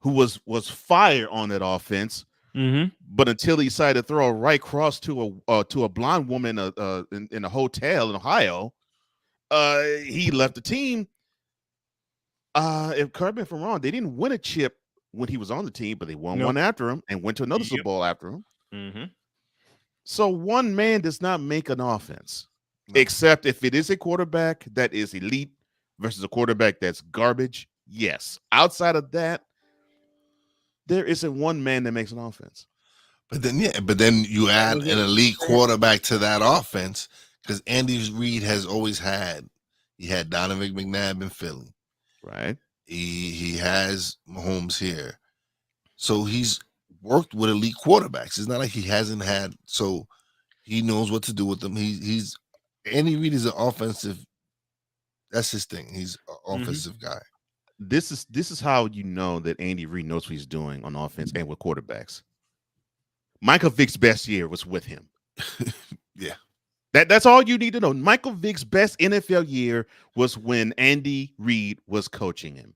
who was fire on that offense, but until he decided to throw a right cross to a blonde woman in a hotel in Ohio, he left the team. If correct me if I'm wrong, they didn't win a chip when he was on the team, but they won one after him and went to another Super Bowl after him. So one man does not make an offense, except if it is a quarterback that is elite versus a quarterback that's garbage. Yes. Outside of that, there isn't one man that makes an offense. But then you add an elite quarterback to that offense, because Andy Reid has always had. He had Donovan McNabb in Philly. Right. He has Mahomes here. So he's worked with elite quarterbacks. It's not like he hasn't had, so he knows what to do with them. He's Andy Reid is an offensive, that's his thing. He's an offensive guy. This is how you know that Andy Reid knows what he's doing on offense and with quarterbacks. Michael Vick's best year was with him. Yeah. That's all you need to know. Michael Vick's best NFL year was when Andy Reid was coaching him.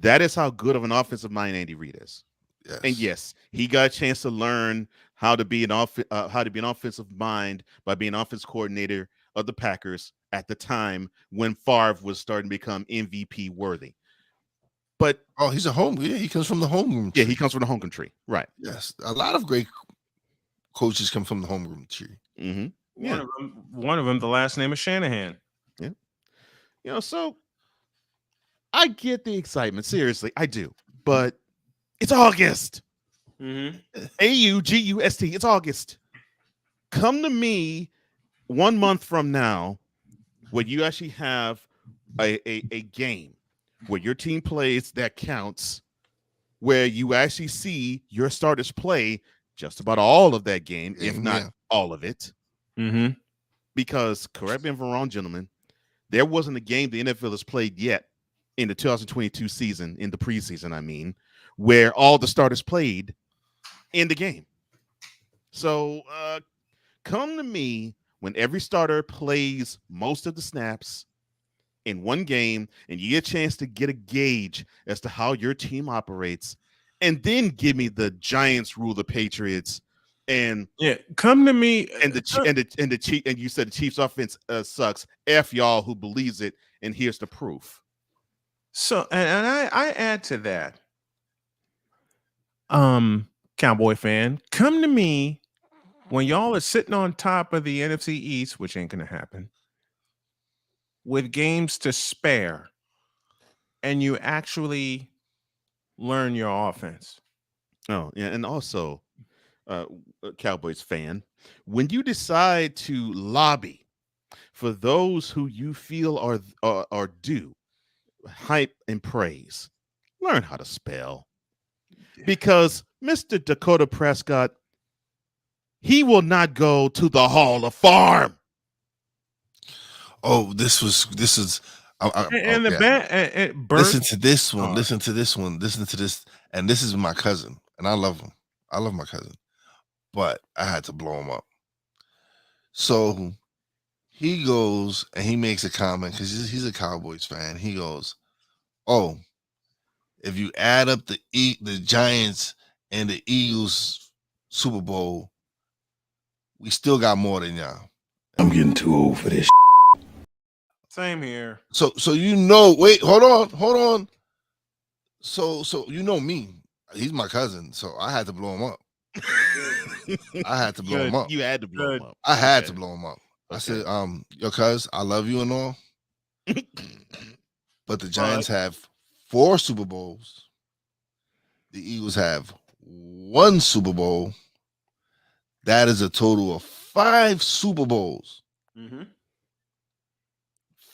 That is how good of an offensive mind Andy Reid is. Yes. And yes, he got a chance to learn how to be an offensive mind by being offense coordinator of the Packers at the time when Favre was starting to become MVP worthy. But he's he comes from the homeroom tree. Yeah, he comes from the homeroom tree. Right. Yes. A lot of great coaches come from the homeroom tree. Yeah. One of them, the last name is Shanahan. Yeah. You know, so I get the excitement. Seriously, I do. But it's August. AUGUST. It's August. Come to me 1 month from now where you actually have a game where your team plays that counts, where you actually see your starters play just about all of that game, if not all of it. Because, correct me if I'm wrong, gentlemen, there wasn't a game the NFL has played yet in the 2022 season, in the preseason, I mean, where all the starters played in the game. So come to me when every starter plays most of the snaps in one game and you get a chance to get a gauge as to how your team operates, and then give me the Giants rule the Patriots. And come to me and and you said the Chiefs offense sucks. F y'all who believes it, and here's the proof. So and I add to that. Cowboy fan, come to me when y'all are sitting on top of the NFC East, which ain't gonna happen, with games to spare, and you actually learn your offense. Oh, yeah, and also Cowboys fan, when you decide to lobby for those who you feel are due hype and praise, learn how to spell. Because Mr. Dakota Prescott, he will not go to the Hall of Fame. Oh, this is Listen to this one. Listen to this one. Listen to this. And this is my cousin, and I love him. I love my cousin, but I had to blow him up. So he goes and he makes a comment because he's a Cowboys fan. He goes, "Oh, if you add up the Giants and the Eagles Super Bowl, we still got more than y'all." I'm getting too old for this. Same here. So wait, hold on. So you know me. He's my cousin, so I had to blow him up. I had to blow him up. You had to blow him up. I had to blow him up. I said, your cuz, I love you and all. But the Giants have 4 Super Bowls. The Eagles have 1 Super Bowl. That is a total of 5 Super Bowls.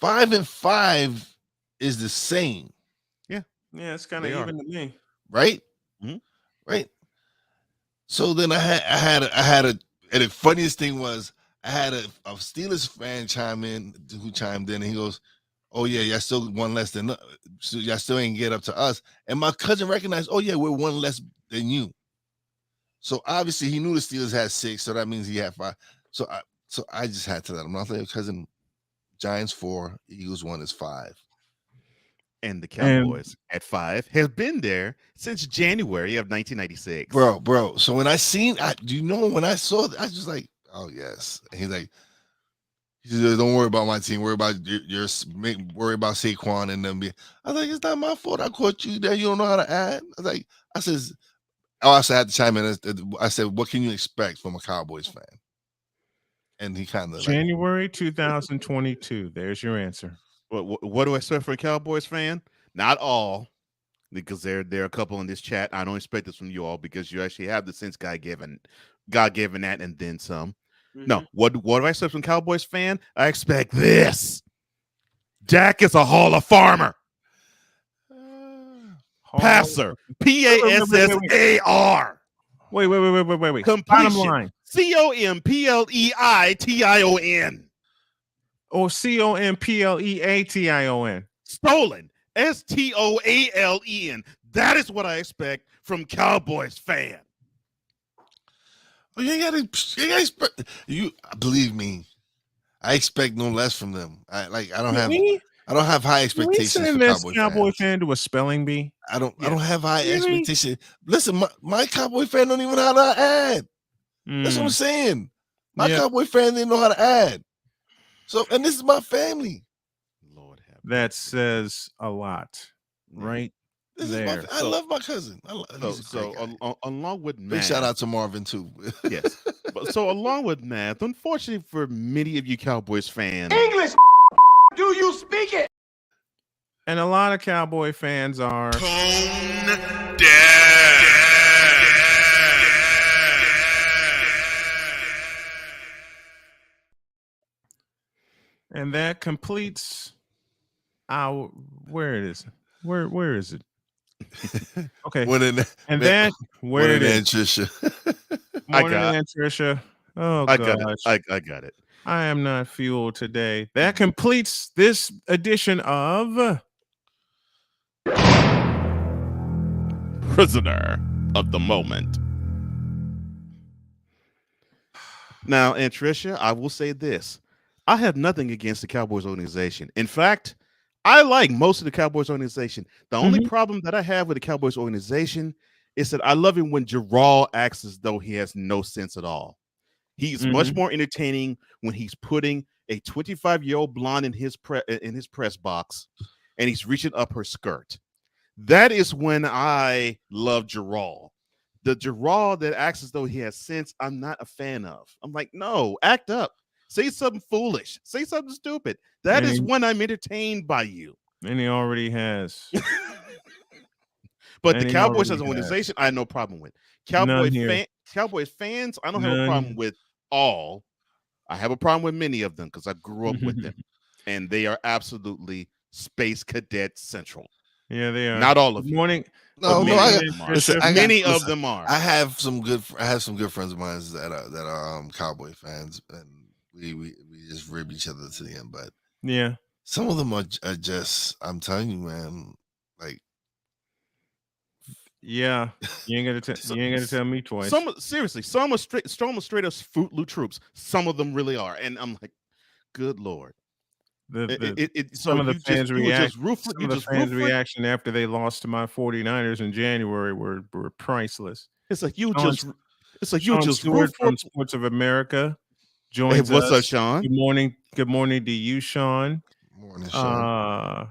5 and 5 is the same. Yeah, it's kind of even to me. Right? Right. So then I had a, and the funniest thing was I had a Steelers fan chime in, and he goes, "Oh yeah, y'all still one less than, so y'all still ain't get up to us." And my cousin recognized, "Oh yeah, we're 1 less than you." So obviously he knew the Steelers had 6, so that means he had 5. So I just had to let him know. I said, cousin, Giants 4, Eagles 1 is 5. And the Cowboys at 5 have been there since January of 1996. Bro. So when I when I saw that, I was just like, oh yes. And he's like, don't worry about my team. Worry about worry about Saquon and them. I was like, it's not my fault. I caught you there. You don't know how to add. I also had to chime in. I said, what can you expect from a Cowboys fan? And he kind of January 2022. There's your answer. What do I expect from a Cowboys fan? Not all, because there are a couple in this chat. I don't expect this from you all because you actually have the sense God given that and then some. No, what do I expect from Cowboys fan? I expect this. Dak is a Hall of Farmer. Passer. P-A-S-S-A-R. Wait. Completion. Bottom line. C-O-M-P-L-E-I-T-I-O-N. Or C-O-M-P-L-E-A-T-I-O-N. Stolen. S-T-O-A-L-E-N. That is what I expect from Cowboys fan. Well, you expect you. Believe me, I expect no less from them. I don't have high expectations for Cowboy fan to a spelling bee. I don't have high expectations. Listen, my Cowboy fan don't even know how to add. That's what I'm saying. My Cowboy fan didn't know how to add. So, and this is my family. Lord have that says a lot, right? There. I love my cousin. Along with math, big shout out to Marvin too. Yes. So along with math, unfortunately for many of you Cowboys fans, English, do you speak it? And a lot of Cowboy fans are Tone deaf. And that completes our where it is. Where is it? Okay. Where it is. Trisha. Trisha. Oh, I gosh. got it. I got it. I am not fueled today. That completes this edition of Prisoner of the Moment. Now, and Trisha, I will say this. I have nothing against the Cowboys organization. In fact, I like most of the Cowboys organization. The only problem that I have with the Cowboys organization is that I love it when Gerald acts as though he has no sense at all. He's much more entertaining when he's putting a 25-year-old blonde in his press box and he's reaching up her skirt. That is when I love Gerald. The Gerald that acts as though he has sense, I'm not a fan of. I'm like, no, act up. Say something foolish. Say something stupid. That is when I'm entertained by you. And he already has. But the Cowboys as an organization, I have no problem with. Cowboys fans, I don't have a problem with all. I have a problem with many of them because I grew up with them. And they are absolutely Space Cadet Central. Yeah, they are. Not all of them. Many of them are. I have some good friends of mine that are Cowboy fans, and we just rib each other to the end. But yeah, some of them are just, I'm telling you, man, like, yeah, you ain't gonna tell me twice. Some are straight up Fruit Loop troops. Some of them really are, and I'm like, good Lord. Some of the fans' reaction after they lost to my 49ers in January were priceless. It's like you Sean just Stewart from Sports of America joins what's us. up, Sean? Good morning. Good morning to you, Sean. Morning, Sean.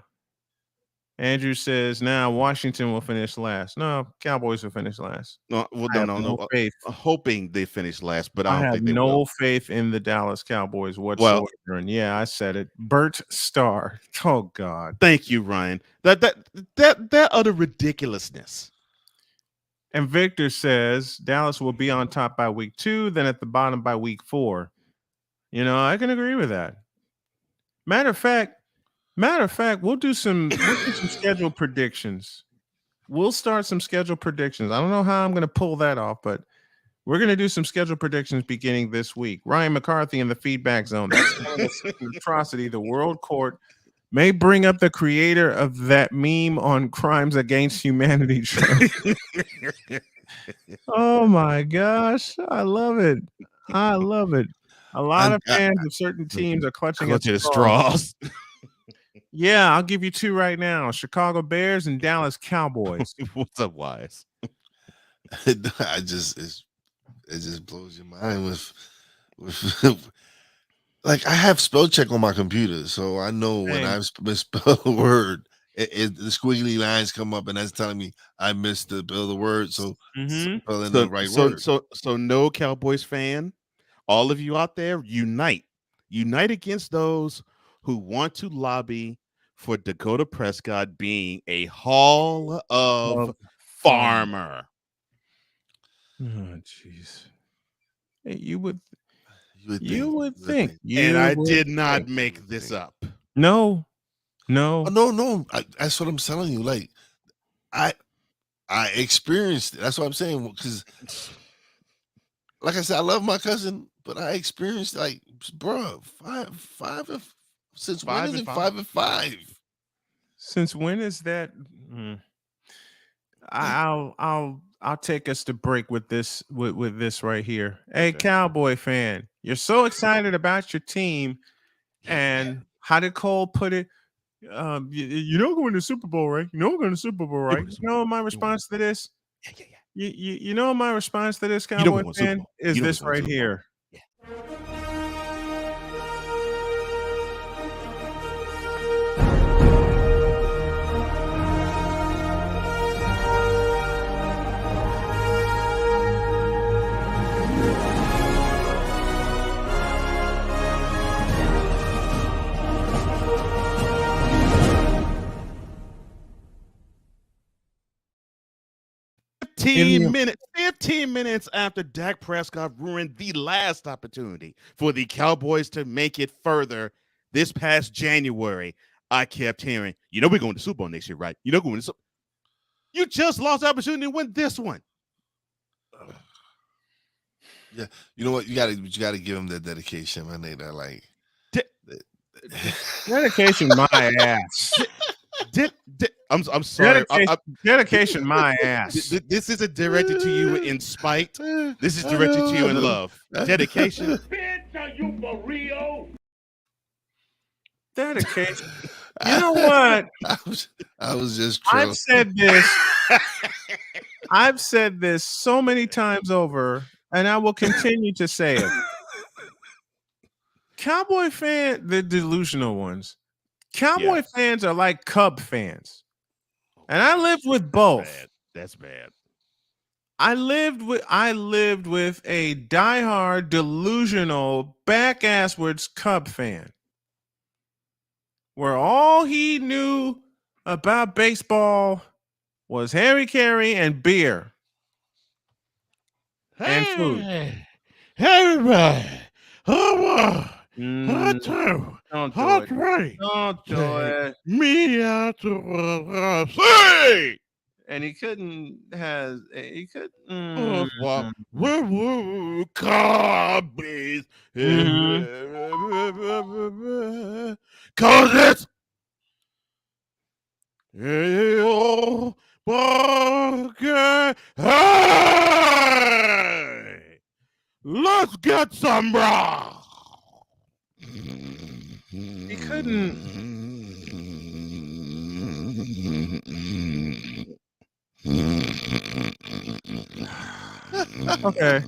Andrew says now Washington will finish last. No, Cowboys will finish last. No, well, I have no. faith. Hoping they finish last, but I I don't have think they no will. faith in the Dallas Cowboys whatsoever. And yeah, I said it. Bert Starr. Oh God. Thank you, Ryan. That utter ridiculousness. And Victor says Dallas will be on top by week 2, then at the bottom by week 4. You know, I can agree with that. Matter of fact, we'll do some schedule predictions. We'll start some schedule predictions. I don't know how I'm going to pull that off, but we're going to do some schedule predictions beginning this week. Ryan McCarthy in the feedback zone. That's kind of an atrocity. The World Court may bring up the creator of that meme on Crimes Against Humanity. Oh my gosh. I love it. A lot of fans of certain teams are clutching at straws. Yeah, I'll give you 2 right now. Chicago Bears and Dallas Cowboys. What's up, Wise? It just blows your mind with like I have spell check on my computer, so I know when I misspell a word, the squiggly lines come up, and that's telling me I missed the spell of the word. So spelling the right word. So no Cowboys fan, all of you out there, unite against those who want to lobby for Dakota Prescott being a Hall of Famer. Oh, jeez. Hey, you would think. And I did not make this up. No. That's what I'm telling you. Like, I experienced it. That's what I'm saying. Because, like I said, I love my cousin, but I experienced bro, 5 since when is it 5-5? Since when is that? I'll take us to break with this with this right here. Hey, Cowboy fan, you're so excited about your team, and how did Cole put it? You know, going to the Super Bowl, right? You know, we're going to the Super Bowl, right? You know my response to this? Yeah. You know my response to this, Cowboy fan, is this right here. Minutes, 15 minutes after Dak Prescott ruined the last opportunity for the Cowboys to make it further this past January, I kept hearing, you know, we're going to Super Bowl next year, right? You know, going to Super. You just lost the opportunity to win this one. Yeah, you know what? You gotta give them that dedication, man. They like dedication, my ass. I'm sorry. Dedication, my ass. This isn't directed to you in spite. This is directed to you in love. Dedication. Bitch, are you for real? Dedication. You know what? I was just trolling. I've said this so many times over, and I will continue to say it. Cowboy fan, the delusional ones. Cowboy fans are like Cub fans. And I lived with both. That's bad. I lived with a diehard, delusional, back-asswards Cub fan, where all he knew about baseball was Harry Carey and beer and food. Everybody, Don't do it. Me out to say. And he couldn't. Copies. Cause it's hey, let's get some bra. He couldn't. Okay.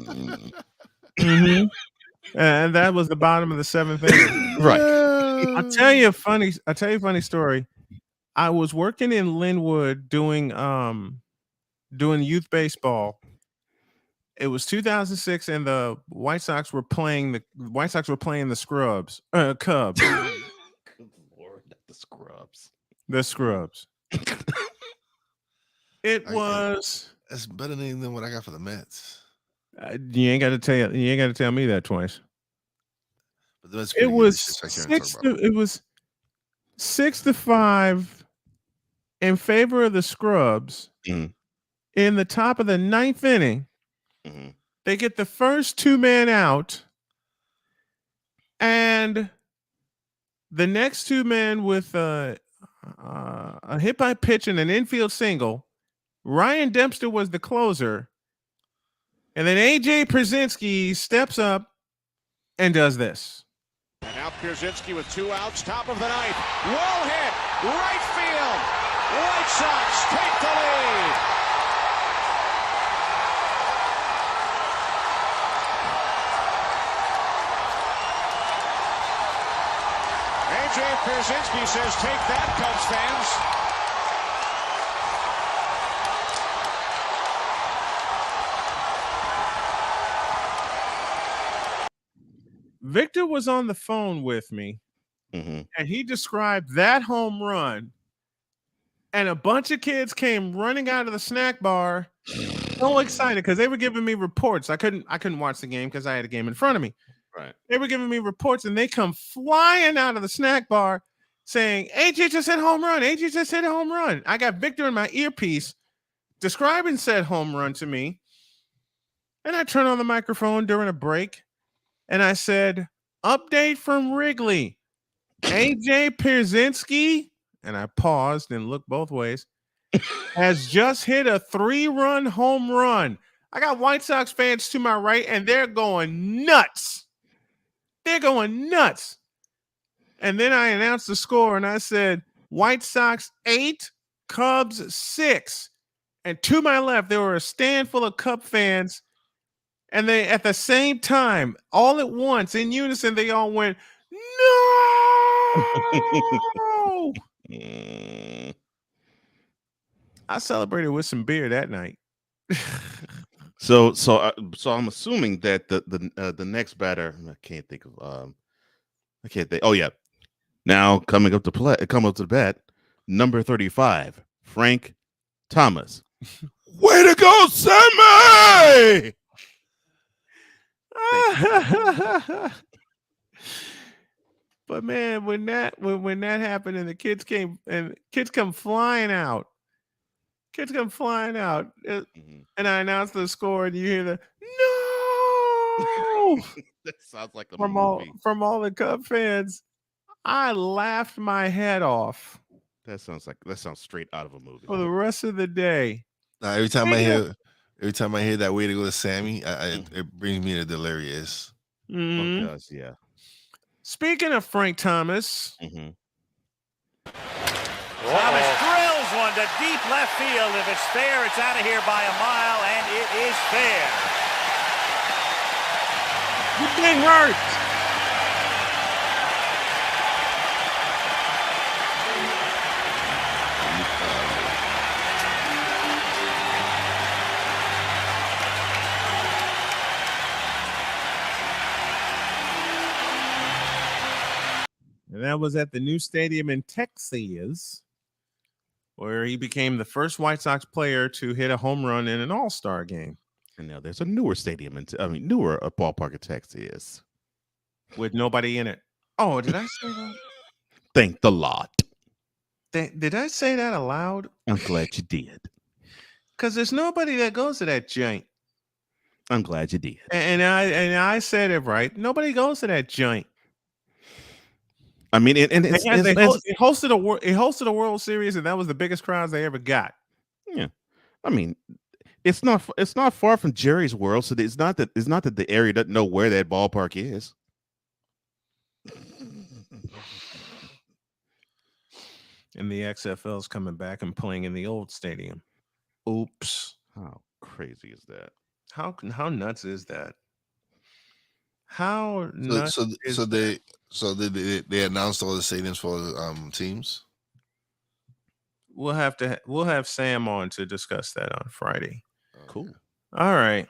And that was the bottom of the 7th inning. Right. I'll tell you a funny story. I was working in Linwood doing youth baseball. It was 2006, and the White Sox were playing the Cubs. Good Lord, the Scrubs. The Scrubs. That's better than what I got for the Mets. You ain't got to tell me that twice. But the Mets It was it was 6-5 in favor of the Scrubs. Mm-hmm. In the top of the 9th inning. Mm-hmm. They get the first 2-man out, and the next 2 men with a hit by pitch and an infield single. Ryan Dempster was the closer, and then AJ Pierzynski steps up and does this. And now Pierzynski with 2 outs, top of the 9th. Wall hit, right field. White Sox take the lead. AJ Pierzynski says, take that, Cubs fans. Victor was on the phone with me, and he described that home run, and a bunch of kids came running out of the snack bar, so excited because they were giving me reports. I couldn't watch the game because I had a game in front of me. Right. They were giving me reports, and they come flying out of the snack bar saying, AJ just hit a home run. AJ just hit a home run. I got Victor in my earpiece describing said home run to me. And I turned on the microphone during a break, and I said, update from Wrigley. AJ Pierzynski, and I paused and looked both ways, has just hit a 3-run home run. I got White Sox fans to my right, and they're going nuts. They're going nuts. And then I announced the score, and I said, White Sox 8, Cubs 6. And to my left, there were a stand full of Cub fans, and they, at the same time, all at once, in unison, they all went, no! I celebrated with some beer that night. So I'm assuming that the next batter, I can't think of oh yeah. Now coming up to the bat, number 35, Frank Thomas. Way to go, Sammy! But man, when that happened and the kids come flying out. And I announced the score, and you hear the no. That sounds like a movie. From all the Cub fans. I laughed my head off. That sounds straight out of a movie. For the rest of the day. Every time I hear that way to go to Sammy, it brings me to delirious. Mm-hmm. It does, yeah. Speaking of Frank Thomas, Thomas drills one to deep left field. If it's fair, it's out of here by a mile, and it is fair. You've been hurt. And that was at the new stadium in Texas, where he became the first White Sox player to hit a home run in an All-Star game. And now there's a newer stadium, newer ballpark in Texas. With nobody in it. Oh, did I say that? Thank the Lord. Did I say that aloud? I'm glad you did. Because there's nobody that goes to that joint. I'm glad you did. And I said it right. Nobody goes to that joint. I mean, it hosted a World Series, and that was the biggest crowds they ever got. Yeah, I mean, it's not far from Jerry's World, so it's not that the area doesn't know where that ballpark is. And the XFL's coming back and playing in the old stadium. Oops! How crazy is that? How nuts is that? How nuts is that? They announced all the stadiums for teams. We'll have Sam on to discuss that on Friday. Cool. All right.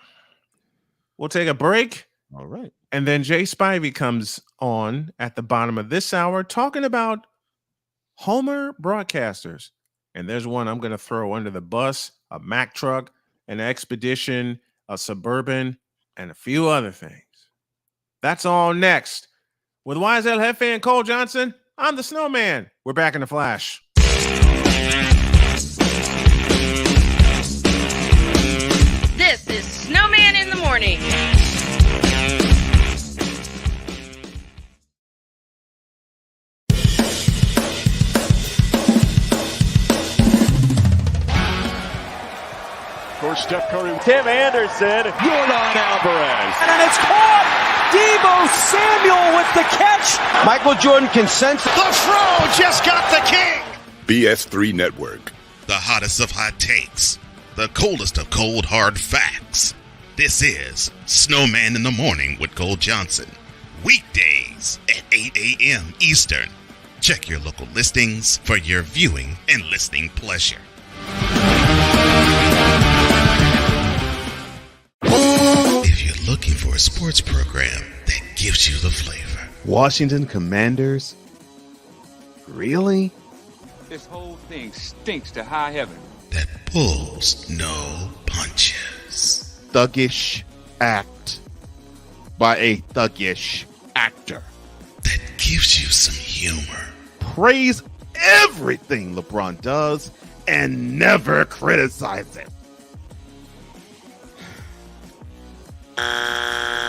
We'll take a break. All right. And then Jay Spivey comes on at the bottom of this hour talking about Homer broadcasters. And there's one I'm going to throw under the bus, a Mack truck, an Expedition, a Suburban, and a few other things. That's all next. With YSL Jefe and Cole Johnson, I'm the Snowman. We're back in a flash. This is Snowman in the Morning. Of course, Steph Curry. Tim Anderson. Yordan Alvarez. And it's caught. Deebo Samuel with the catch. Michael Jordan can sense The Fro just got the king. BS3 Network. The hottest of hot takes. The coldest of cold hard facts. This is Snowman in the Morning with Cole Johnson. Weekdays at 8 a.m. Eastern. Check your local listings for your viewing and listening pleasure. If you're looking for a sports program that gives you the flavor. Washington Commanders? Really? This whole thing stinks to high heaven. That pulls no punches. Thuggish act by a thuggish actor. That gives you some humor. Praise everything LeBron does and never criticize it.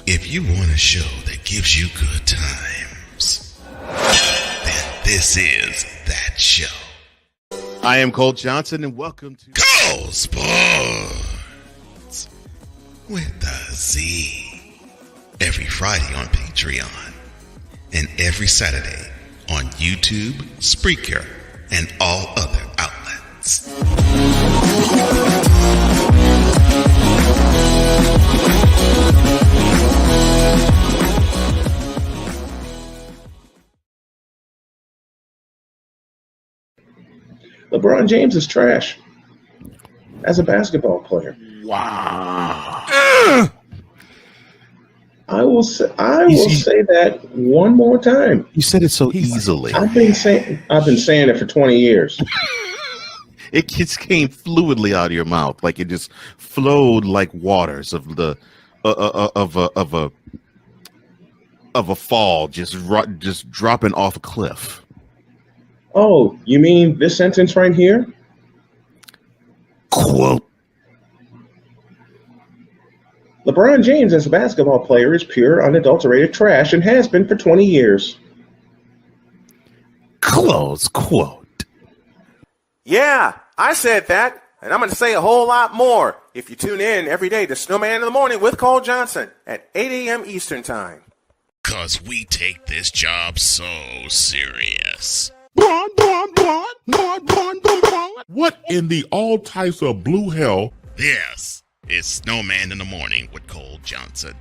If you want a show that gives you good times, then this is that show. I am Cole Johnson, and welcome to Cole Sports with a Z. Every Friday on Patreon, and every Saturday on YouTube, Spreaker, and all other outlets. LeBron James is trash as a basketball player. wow. I will say that one more time. You said it so easily. I've been saying it for 20 years. It just came fluidly out of your mouth, like it just flowed like waters of the of a fall, just dropping off a cliff. Oh, you mean this sentence right here? Quote. LeBron James as a basketball player is pure, unadulterated trash and has been for 20 years. Close quote. Yeah, I said that, and I'm going to say a whole lot more if you tune in every day to Snowman in the Morning with Cole Johnson at 8 a.m. Eastern Time. 'Cause we take this job so serious. What in the all types of blue hell? This is Snowman in the Morning with Cole Johnson.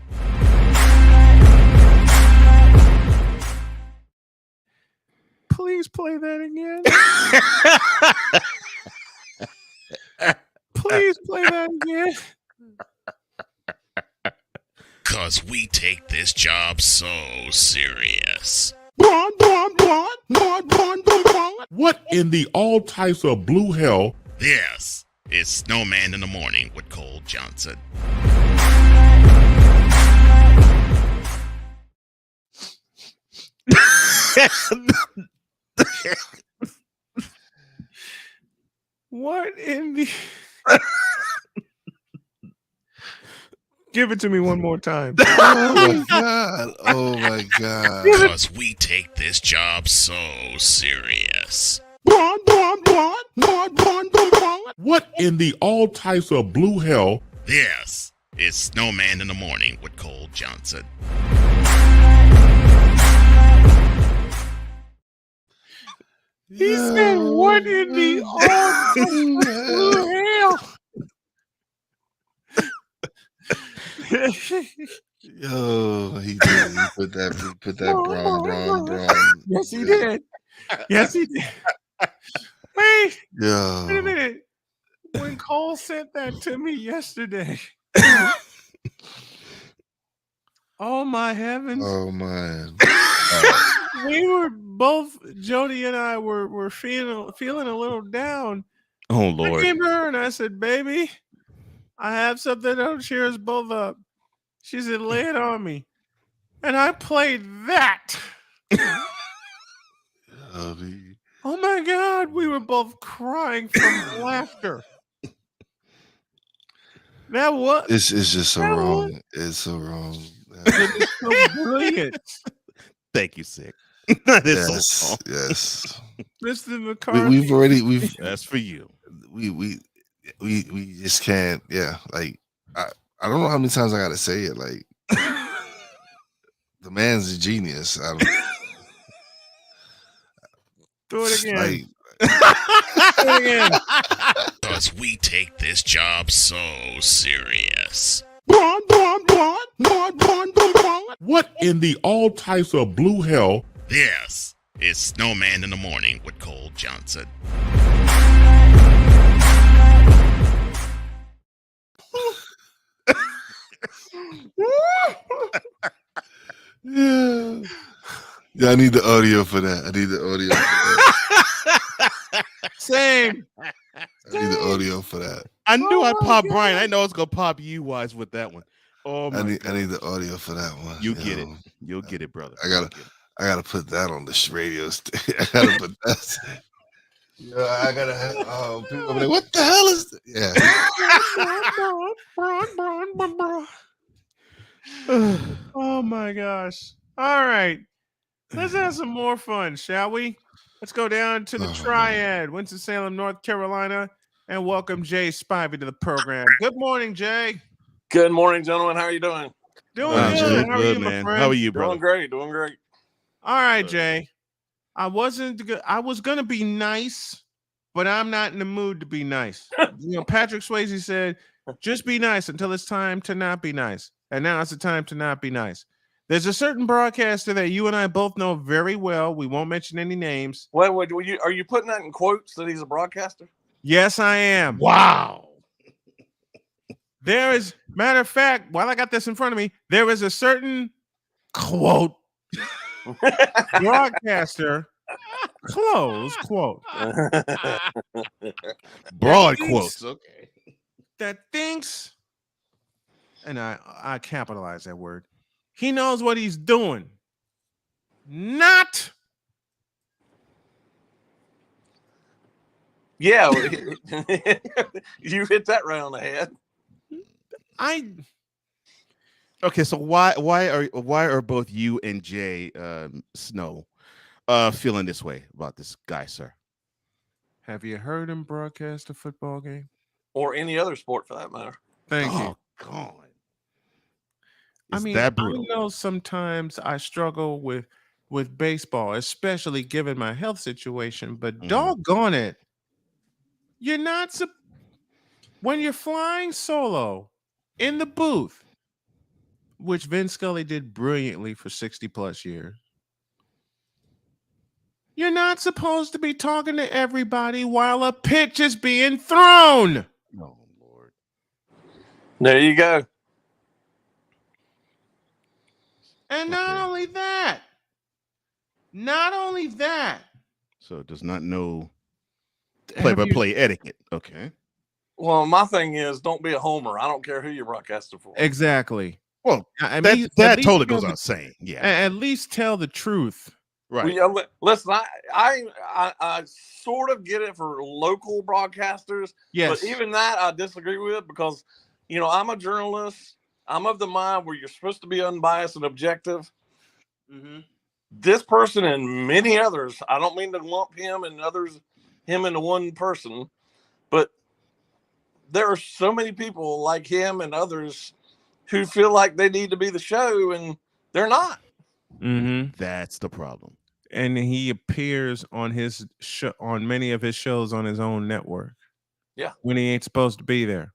Please play that again. Please play that again. 'Cause we take this job so serious. What in the all types of blue hell? This is Snowman in the Morning with Cole Johnson. What in the... Give it to me one more time. Oh my god. Oh my god. Because we take this job so serious. What in the all types of blue hell? This is Snowman in the Morning with Cole Johnson. He said, what in the blue hell? Yo, he did. He put that Braun. Yes, he did. Yes, he did. Wait a Yo. minute. When Cole sent that to me yesterday. Oh my heavens. Oh man. We were both, Jody and I were feeling a little down. Oh I Lord. came to her and I said, "Baby, I have something that'll cheer us both up." She said, "Lay it on me." And I played that. Oh my God, we were both crying from laughter. That was It's just so wrong. It's so wrong. It's so brilliant. Thank you, Sick. That is Yes, so wrong. yes. Mr. McCarthy. We've That's for you. We just can't. Yeah, like I don't know how many times I gotta say it. Like the man's a genius. I don't, Do it again. like, Do it again. Because we take this job so serious. What in the all types of blue hell? This is Snowman in the Morning with Cole Johnson. yeah. Yeah, I need the audio for that. I need the audio for that. Same. I need the audio for that. I knew I'd my pop God. Brian. I know it's gonna pop you wise with that one. Oh my I need God. the audio for that one. You'll get it. You'll get it, brother. I gotta put that on the radio station. I gotta put that. Yeah, I gotta have people be like, what the hell is that? Yeah. Oh my gosh. All right. Let's have some more fun, shall we? Let's go down to the Triad, Winston-Salem, North Carolina, and welcome Jay Spivey to the program. Good morning, Jay. Good morning, gentlemen. How are you doing? Doing good. How are you, my man? friend? How are you, brother? Doing great. Doing great. All right, Jay. I was gonna be nice, but I'm not in the mood to be nice. Patrick Swayze said, "Just be nice until it's time to not be nice." And now it's the time to not be nice. There's a certain broadcaster that you and I both know very well. We won't mention any names. Wait, are you putting that in quotes that he's a broadcaster? Yes, I am. Wow. There is, matter of fact, while I got this in front of me, there is a certain quote broadcaster, close quote, Broad quotes. Okay. That thinks, and I capitalize that word, he knows what he's doing. Not. Yeah, you hit that right on the head. Okay, so why are both you and Jay Snow feeling this way about this guy, sir? Have you heard him broadcast a football game? Or any other sport for that matter. Thank you. Oh God. I mean, that I brutal? know sometimes I struggle with baseball, especially given my health situation, but doggone it, you're not when you're flying solo in the booth, which Vin Scully did brilliantly for 60 plus years. You're not supposed to be talking to everybody while a pitch is being thrown. Oh Lord. There you go. And not only that, So does not know play-by-play etiquette. Okay. Well, my thing is, don't be a homer. I don't care who you're broadcasting for. Exactly. Well, at that least totally tell goes the- without saying. Yeah. At least tell the truth. Right. Well, listen, I sort of get it for local broadcasters. Yes. But even that I disagree with because, I'm a journalist. I'm of the mind where you're supposed to be unbiased and objective. Mm-hmm. This person and many others, I don't mean to lump him into one person, but there are so many people like him and others who feel like they need to be the show and they're not. Mm-hmm. That's the problem. And he appears on his on many of his shows on his own network. Yeah. When he ain't supposed to be there.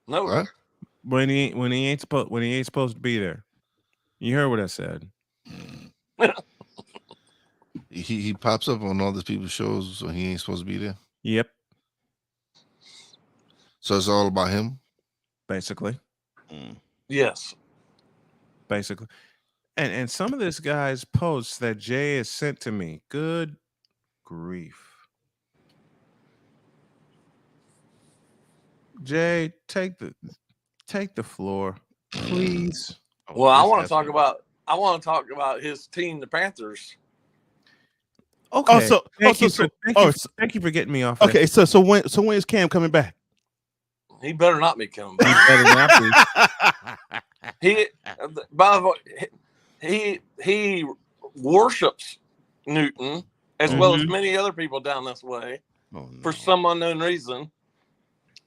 No. when he ain't supposed to be there. You heard what I said. He pops up on all these people's shows, so he ain't supposed to be there. Yep. So it's all about him, basically. Yes. Basically. And some of this guy's posts that Jay has sent to me, good grief. Jay, take the floor, please. Well, I want to talk about his team, the Panthers. Okay. Thank you for getting me off. Okay, so when is Cam coming back? He better not be coming back. By the way, he worships Newton as well as many other people down this way for some unknown reason.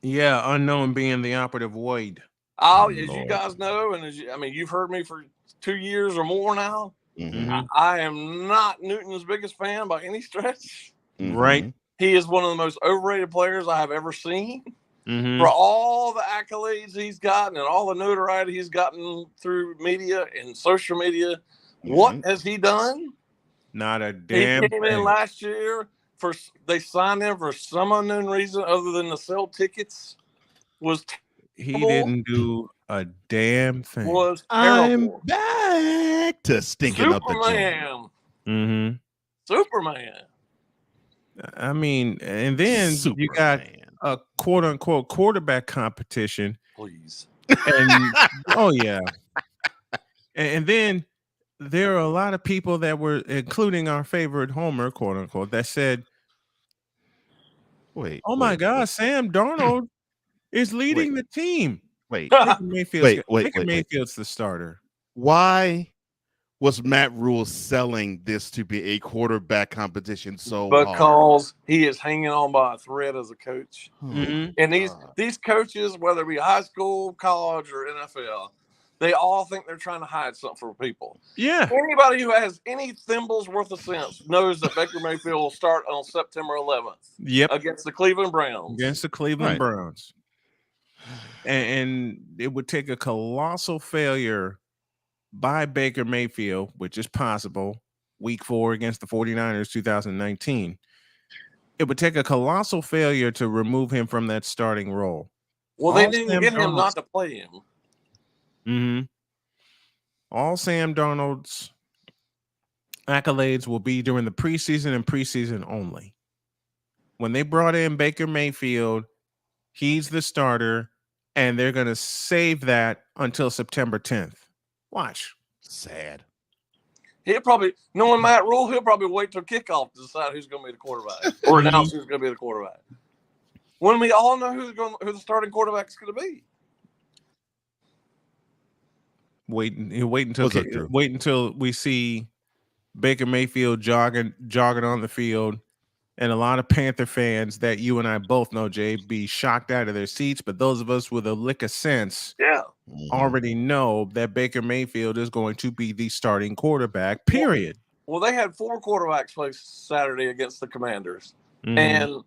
Yeah, unknown being the operative word. As you guys know, and you've heard me for 2 years or more now. I am not Newton's biggest fan by any stretch. Right. He is one of the most overrated players I have ever seen. For all the accolades he's gotten and all the notoriety he's gotten through media and social media, what has he done? Not a damn He came in last year they signed him for some unknown reason other than to sell tickets. He didn't do a damn thing. Was I'm terrible. back to stinking up the joint. Superman. Superman. I mean, and then you got a quote unquote quarterback competition. Please. And oh yeah. And then there are a lot of people that were, including our favorite Homer, quote unquote, that said, oh my God, Sam Darnold is leading the team. Baker Mayfield's the starter. Why was Matt Rule selling this to be a quarterback competition so because he is hanging on by a thread as a coach. Mm-hmm. And these coaches, whether it be high school, college, or NFL, they all think they're trying to hide something from people. Yeah. Anybody who has any thimbles worth of sense knows that Baker Mayfield will start on September 11th. Yep. Against the Cleveland Browns. Against the Cleveland Browns. And it would take a colossal failure by Baker Mayfield, which is possible, week 4 against the 49ers 2019. It would take a colossal failure to remove him from that starting role. Well, they didn't get him not to play him. All Sam Darnold's accolades will be during the preseason and preseason only. When they brought in Baker Mayfield, he's the starter, and they're going to save that until September 10th. Watch. Sad. He'll probably, knowing Matt Rule, he'll probably wait till kickoff to decide who's going to be the quarterback or announce who's going to be the quarterback. When we all know who the starting quarterback is going to be. Wait until we see Baker Mayfield jogging on the field, and a lot of Panther fans that you and I both know, Jay, be shocked out of their seats. But those of us with a lick of sense, already know that Baker Mayfield is going to be the starting quarterback. Period. Well, they had 4 quarterbacks play Saturday against the Commanders, and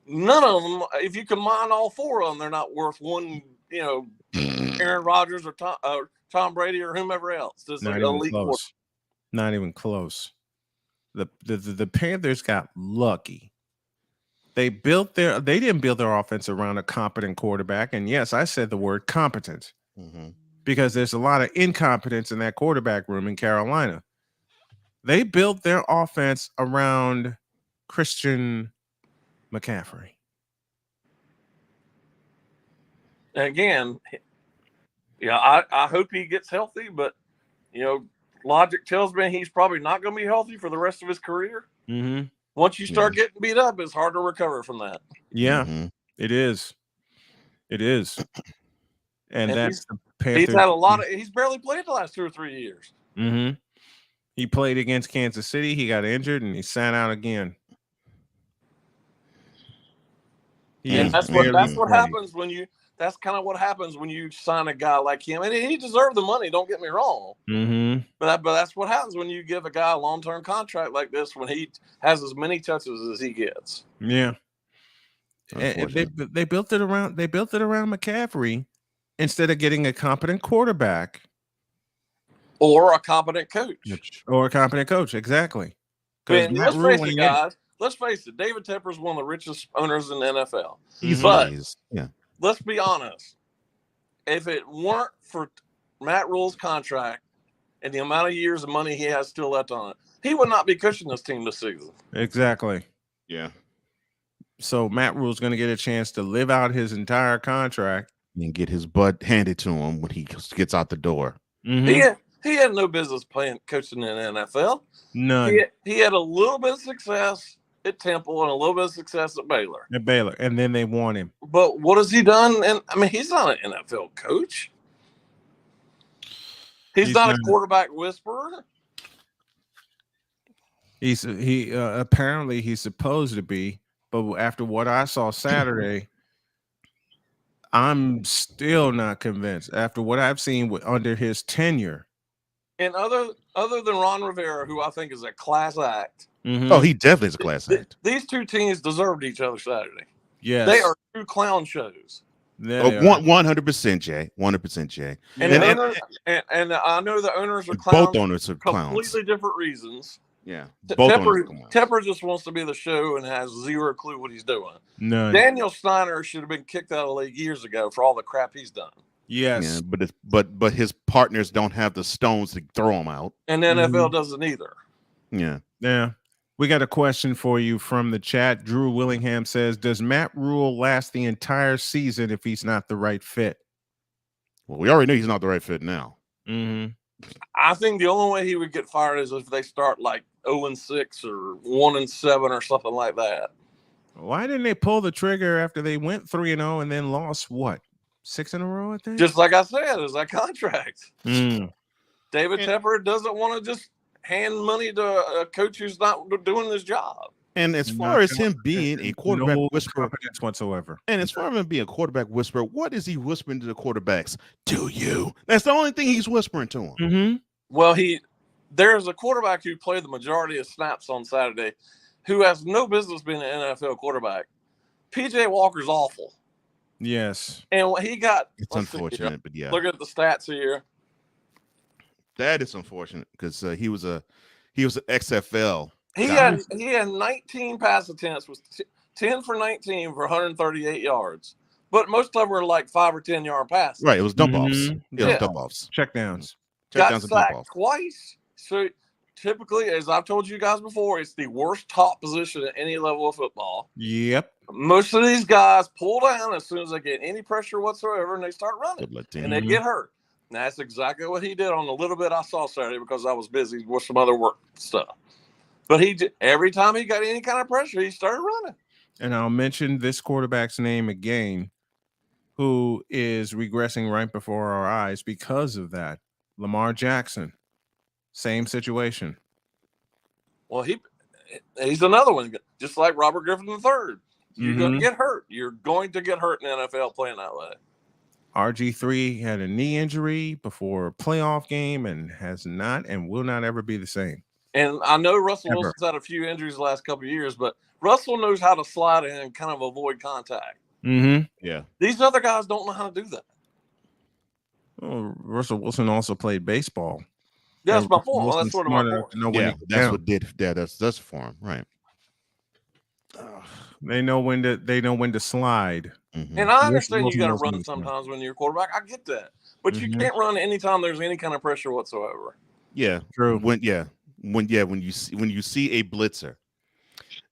none of them, if you combine all 4 of them, they're not worth one. Aaron Rodgers or Tom Brady or whomever else. Not even close. The Panthers got lucky. They didn't build their offense around a competent quarterback. And yes, I said the word competent because there's a lot of incompetence in that quarterback room in Carolina. They built their offense around Christian McCaffrey. Again, I hope he gets healthy, but logic tells me he's probably not going to be healthy for the rest of his career. Once you start getting beat up, it's hard to recover from that. Yeah, it is. It is. And that's the Panthers. He's had he's barely played the last 2 or 3 years. He played against Kansas City. He got injured and he sat out again. And that's what happens when you. That's kind of what happens when you sign a guy like him, and he deserved the money. Don't get me wrong. But that's what happens when you give a guy a long-term contract like this. When he has as many touches as he gets. Yeah. And they built it around. They built it around McCaffrey, instead of getting a competent quarterback or a competent coach. Exactly. And let's face it, guys. Let's face it. David Tepper is one of the richest owners in the NFL. Let's be honest. If it weren't for Matt Rule's contract and the amount of years of money he has still left on it, he would not be coaching this team this season. Exactly. Yeah. So Matt Rule's going to get a chance to live out his entire contract and get his butt handed to him when he gets out the door. Mm-hmm. He had no business coaching in the NFL. None. He had a little bit of success at Temple and a little bit of success at Baylor. And then they want him. But what has he done? And I mean, he's not an NFL coach. He's not a quarterback whisperer. Apparently he's supposed to be, but after what I saw Saturday, I'm still not convinced. After what I've seen under his tenure, and other than Ron Rivera, who I think is a class act. Mm-hmm. Oh, he definitely is a class act. These two teams deserved each other Saturday. Yes, they are two clown shows. 100%, Jay. 100%, Jay. And I know the owners are clowns. Both owners are clowns. Completely different reasons. Yeah. Tepper just wants to be the show and has zero clue what he's doing. No. Daniel Snyder should have been kicked out of the league years ago for all the crap he's done. Yes. Yeah, but his partners don't have the stones to throw him out. And the NFL doesn't either. Yeah. Yeah. We got a question for you from the chat. Drew Willingham says, does Matt Rule last the entire season if he's not the right fit? Well, we already know he's not the right fit now. Mm-hmm. I think the only way he would get fired is if they start like 0-6 or 1-7 or something like that. Why didn't they pull the trigger after they went 3-0 and then lost 6 in a row, I think? Just like I said, it's that contract. Mm. David Tepper doesn't want to just hand money to a coach who's not doing his job. And as far as him being a quarterback whisperer whatsoever, and as far as him being a quarterback whisperer, what is he whispering to the quarterbacks? Do you? That's the only thing he's whispering to him. Mm-hmm. Well, there's a quarterback who played the majority of snaps on Saturday who has no business being an NFL quarterback. PJ Walker's awful. Yes. And what he got, it's unfortunate, but yeah. Look at the stats here. That is unfortunate because he was an XFL. He had 19 pass attempts, was 10 for 19 for 138 yards. But most of them were like 5 or 10 yard passes. Right, it was dump offs. Mm-hmm. It was dump offs. Checkdowns. Got sacked twice. So typically, as I've told you guys before, it's the worst top position at any level of football. Yep. Most of these guys pull down as soon as they get any pressure whatsoever and they start running. And they get hurt. And that's exactly what he did on the little bit I saw Saturday because I was busy with some other work stuff. But every time he got any kind of pressure, he started running. And I'll mention this quarterback's name again, who is regressing right before our eyes because of that. Lamar Jackson. Same situation. Well, he's another one, just like Robert Griffin III. You're going to get hurt. You're going to get hurt in the NFL playing that way. RG3 had a knee injury before a playoff game and has not and will not ever be the same. And I know Russell Wilson's had a few injuries the last couple of years, but Russell knows how to slide in and kind of avoid contact. Mm-hmm. Yeah. These other guys don't know how to do that. Well, Russell Wilson also played baseball. Yeah, that's my point. Well, that's sort of my point. Yeah, that's what did that. That's for him, right? They know when to slide. Mm-hmm. And I understand you got to run sometimes when you're a quarterback. I get that, but you can't run anytime there's any kind of pressure whatsoever. Yeah, true. When you see a blitzer,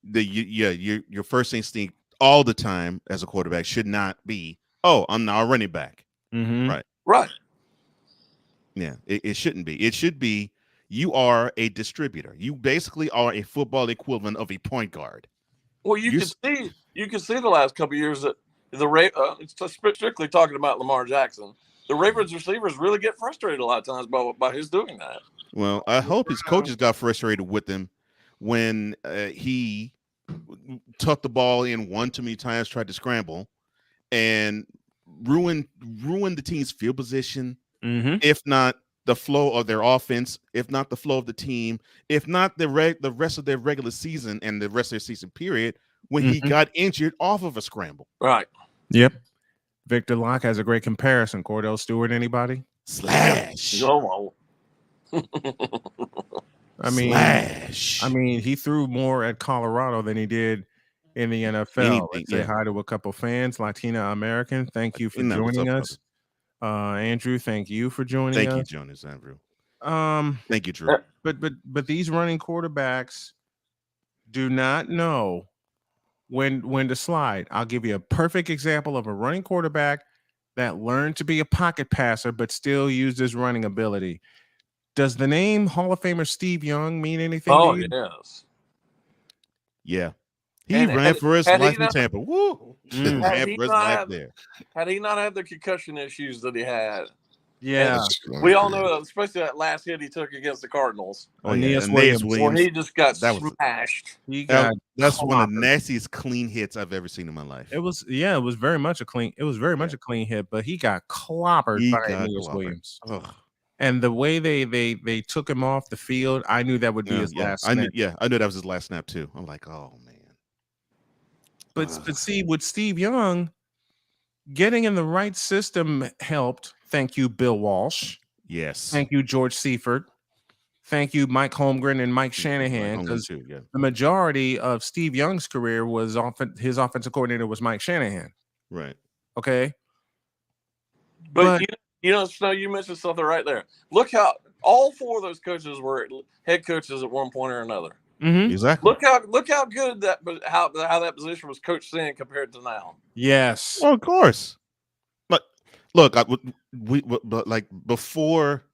your first instinct all the time as a quarterback should not be, oh, I'm now a running back. Mm-hmm. Right. Yeah, it shouldn't be. It should be you are a distributor. You basically are a football equivalent of a point guard. Well, you can see the last couple of years that strictly talking about Lamar Jackson, the Ravens receivers really get frustrated a lot of times by his doing that. Well, I hope his coaches got frustrated with him when he tucked the ball in one too many times, tried to scramble, and ruined the team's field position. Mm-hmm. If not the flow of their offense, if not the flow of the team, if not the rest of their regular season and the rest of their season period, when he got injured off of a scramble. Right. Yep. Victor Locke has a great comparison. Cordell Stewart, anybody? Slash. Oh, I mean, Slash. I mean, he threw more at Colorado than he did in the NFL. Anything, Let's say yeah. hi to a couple fans, Latina American. Thank you for You know what's joining up, us. Andrew, thank you for joining Thank us. you, Jonas, Andrew. Thank you, Drew. But these running quarterbacks do not know when to slide. I'll give you a perfect example of a running quarterback that learned to be a pocket passer but still used his running ability. Does the name Hall of Famer Steve Young mean anything Oh, to you? yes. Yeah. He And ran for his had he life in not- Tampa. Woo! Mm. Had Ran he for his not life had- there. Had he not had the concussion issues that he had, Yeah. we all know, especially that last hit he took against the Cardinals, Oh, Aeneas yeah. Williams. where he just got That was- smashed. He got That's one of the clobbered. nastiest clean hits I've ever seen in my life. It was very much a clean. It was very much a clean hit, but he got clobbered He by got Aeneas clobbered. Williams. Ugh. And the way they took him off the field, I knew that would be his last I snap. knew that was his last snap too. I'm like, oh man. But see, with Steve Young, getting in the right system helped. Thank you, Bill Walsh. Yes. Thank you, George Seifert. Thank you, Mike Holmgren and Mike Shanahan. Holmgren Because too, yeah. the majority of Steve Young's career was his offensive coordinator was Mike Shanahan. Right. Okay. But you know, Snow, you mentioned something right there. Look how all four of those coaches were head coaches at one point or another. Mm-hmm. Exactly. Look how good how that position was coached then compared to now. Yes. Well, of course. But look, but like before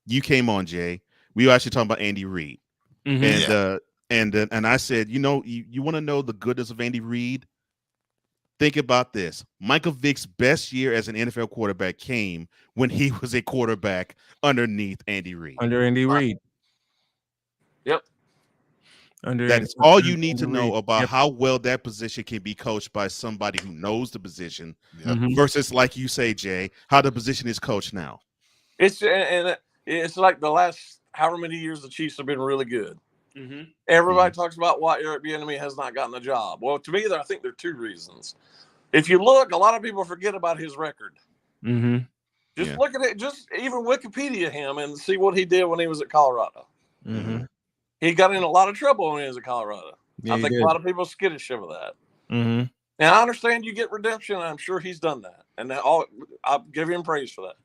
you came on, Jay, we were actually talking about Andy Reid, and I said, you know, you want to know the goodness of Andy Reid? Think about this. Michael Vick's best year as an NFL quarterback came when he was a quarterback underneath Andy Reid. Under Andy Reid. Yep. That is all you need to know about how well that position can be coached by somebody who knows the position versus, like you say, Jay, how the position is coached now. It's like the last however many years the Chiefs have been really good. Everybody talks about why Eric Bieniemy has not gotten the job. Well, to me, I think there are two reasons. If you look, a lot of people forget about his record. Just look at it, just even Wikipedia him and see what he did when he was at Colorado. He got in a lot of trouble when he was at Colorado. Yeah, I think he a did. lot of people skittish over that. Mm-hmm. Now, I understand you get redemption. And I'm sure he's done that. And I'll give him praise for that.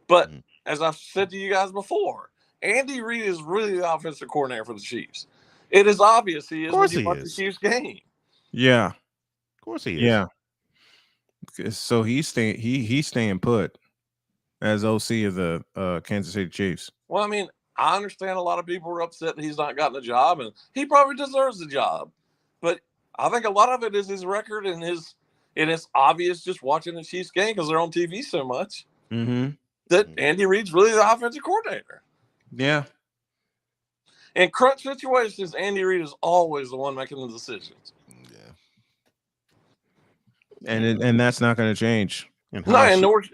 But as I've said to you guys before, Andy Reid is really the offensive coordinator for the Chiefs. It is obvious he is when you watch the Chiefs game. Yeah. Of course he is. Yeah. So he's staying put as OC of the Kansas City Chiefs. Well, I mean, I understand a lot of people are upset that he's not gotten the job, and he probably deserves the job. But I think a lot of it is his record and it's obvious just watching the Chiefs game because they're on TV so much that Andy Reid's really the offensive coordinator. Yeah. In crunch situations, Andy Reid is always the one making the decisions. And that's not going to change. Nor should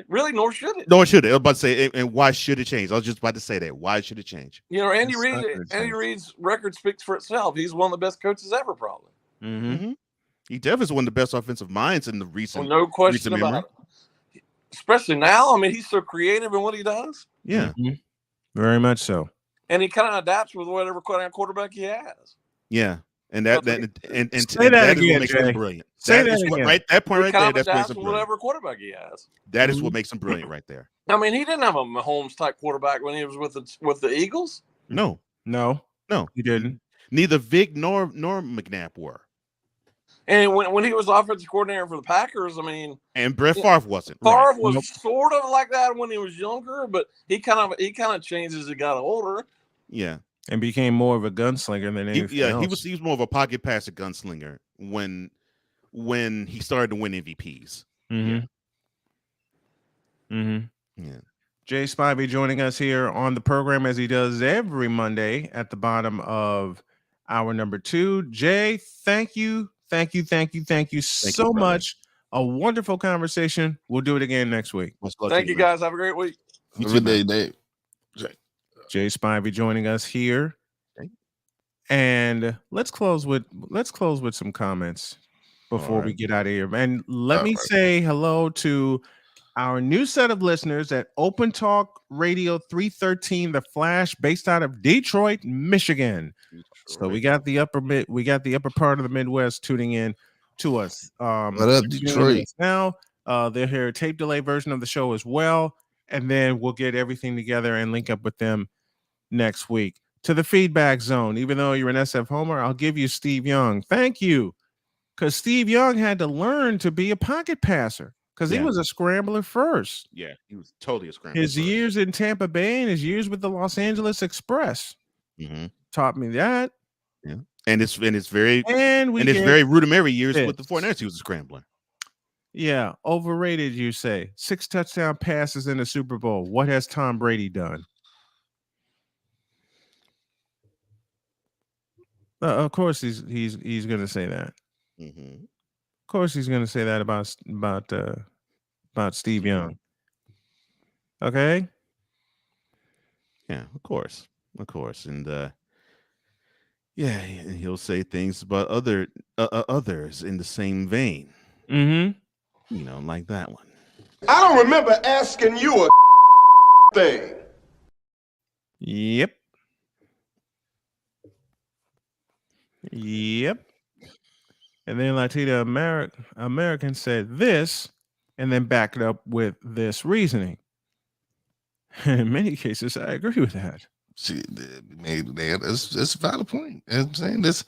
it. Nor should it. I was about to say, and why should it change? I was just about to say that. Why should it change? You know, Andy Reid's record speaks for itself. He's one of the best coaches ever, probably. He definitely is one of the best offensive minds in the recent. No question recent about memory. it. Especially now. I mean, he's so creative in what he does. Yeah. Very much so. And he kind of adapts with whatever quarterback he has. Yeah. And that Say that that is again, what makes Jay. him brilliant. Say That is that what- again. right. That point He right kind there. of That's what makes adapts him with brilliant. whatever quarterback he has. That is what makes him brilliant right there. I mean, he didn't have a Mahomes type quarterback when he was with the Eagles. No, he didn't. Neither Vic nor McNabb were, And when he was offensive coordinator for the Packers, I mean, and Brett Favre wasn't. Favre right. was sort of like that when he was younger, but he kind of changed as he got older. Yeah, And became more of a gunslinger than anything else. he was more of a pocket passer gunslinger when he started to win MVPs. Yeah. Jay Spivey joining us here on the program as he does every Monday at the bottom of hour number 2. Jay, thank you so much. A wonderful conversation. We'll do it again next week. Thank you, guys. Have a great week. Every day, Dave. Jay Spivey joining us here. And let's close with some comments before we get out of here. And let me say hello to our new set of listeners at Open Talk Radio 313, The Flash, based out of Detroit, Michigan. So we got the upper part of the Midwest tuning in to us. What up, Detroit? Now, they'll hear a tape delay version of the show as well, and then we'll get everything together and link up with them next week. To the feedback zone. Even though you're an SF homer, I'll give you Steve Young. Thank you, because Steve Young had to learn to be a pocket passer. Because he was a scrambler first. Yeah, he was totally a scrambler. His years in Tampa Bay and his years with the Los Angeles Express taught me that. Yeah, and it's very his very rudimentary years with the 49ers. He was a scrambler. Yeah, overrated, you say. 6 touchdown passes in the Super Bowl. What has Tom Brady done? Of course, he's going to say that. Of course, he's going to say that about Steve Young. Okay. Yeah, of course, and he'll say things about others in the same vein. Like that one. I don't remember asking you a thing. Yep. And then Latino American said this, and then backed it up with this reasoning. In many cases, I agree with that. See, it's a valid point. I'm saying this.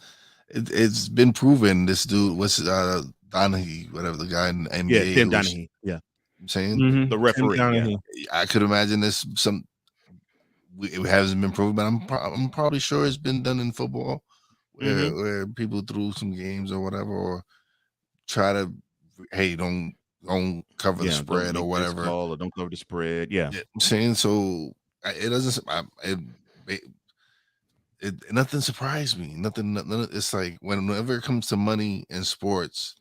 It's been proven. This dude, what's Donahue, whatever the guy in the NBA. Yeah, Tim Donahue. Yeah, I'm saying the referee. Yeah. I could imagine this. It hasn't been proven, but I'm probably sure it's been done in football. Where people threw some games or whatever, or try to, hey, don't cover the spread or whatever, or don't cover the spread. Yeah, I'm saying so. It doesn't. Nothing surprised me. Nothing. It's like whenever it comes to money in sports.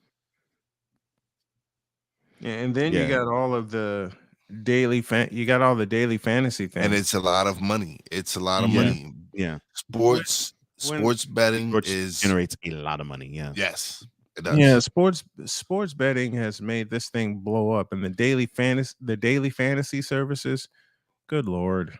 And then you got all of the daily fantasy things, and it's a lot of money. It's a lot of money. Yeah, sports betting generates a lot of money. Yeah. Yes, it does. Yeah, sports betting has made this thing blow up, and the daily fantasy services. Good Lord.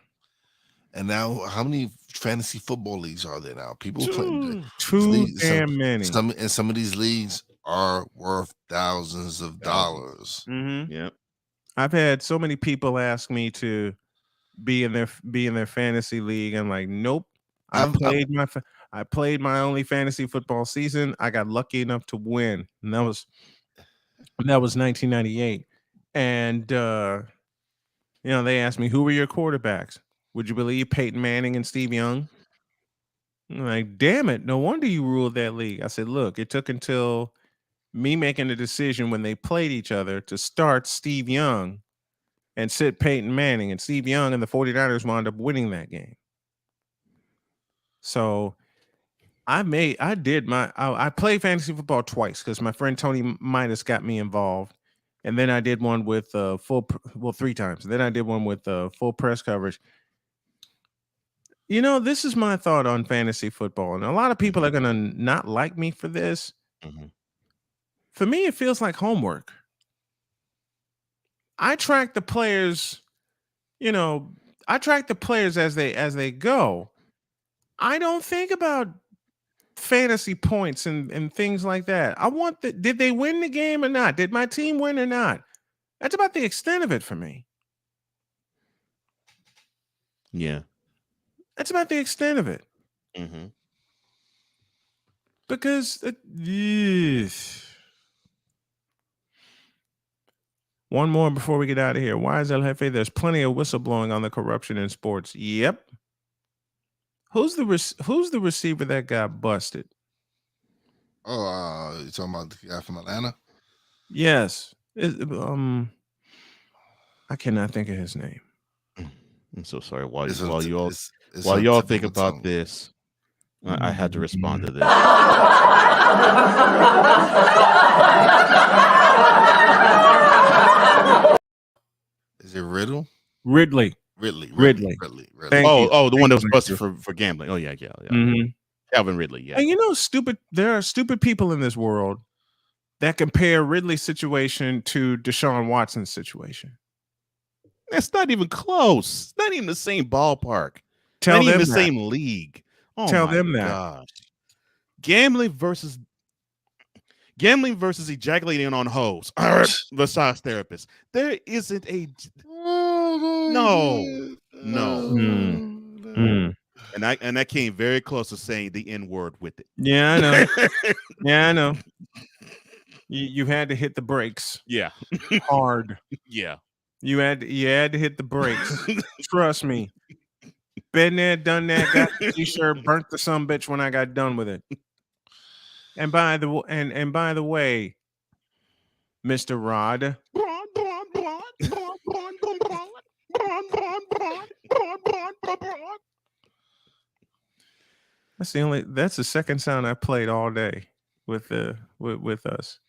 And now, how many fantasy football leagues are there now? People playing too damn many. Some of these leagues are worth thousands of dollars. Yep. I've had so many people ask me to be in their fantasy league. I'm like, nope. I played my only fantasy football season. I got lucky enough to win, and that was 1998. And they asked me, who were your quarterbacks? Would you believe Peyton Manning and Steve Young? I'm like, damn it, no wonder you ruled that league. I said, look, it took until me making a decision when they played each other to start Steve Young and sit Peyton Manning, and Steve Young and the 49ers wound up winning that game. So I played fantasy football twice because my friend Tony Midas got me involved. And then I did one with 3 times. And then I did one with full press coverage. This is my thought on fantasy football. And a lot of people are going to not like me for this. For me, it feels like homework. I track the players, as they go. I don't think about fantasy points and things like that. I want did they win the game or not? Did my team win or not? That's about the extent of it for me. Yeah. That's about the extent of it. Because one more before we get out of here. Why is El Jefe? There's plenty of whistleblowing on the corruption in sports. Yep. Who's the receiver that got busted? Oh, you talking about the guy from Atlanta? Yes. I cannot think of his name. I'm so sorry. While y'all think about this, I had to respond to this. Is it Riddle? Ridley. The one that was busted for gambling. Oh yeah. Calvin Ridley. Yeah. And there are stupid people in this world that compare Ridley's situation to Deshaun Watson's situation. That's not even close. It's not even the same ballpark. Tell not even them the that. same league. Oh Tell my them that. gosh. Gambling versus ejaculating on hoes. Massage therapist. There isn't a no. And I came very close to saying the N-word with it. Yeah, I know. Yeah, I know. You had to hit the brakes. Yeah. Hard. Yeah. You had to hit the brakes. Trust me. Been there, done that, got the t-shirt, burnt the sumbitch when I got done with it. And by the way, Mr. Rod. That's the second sound I played all day with us.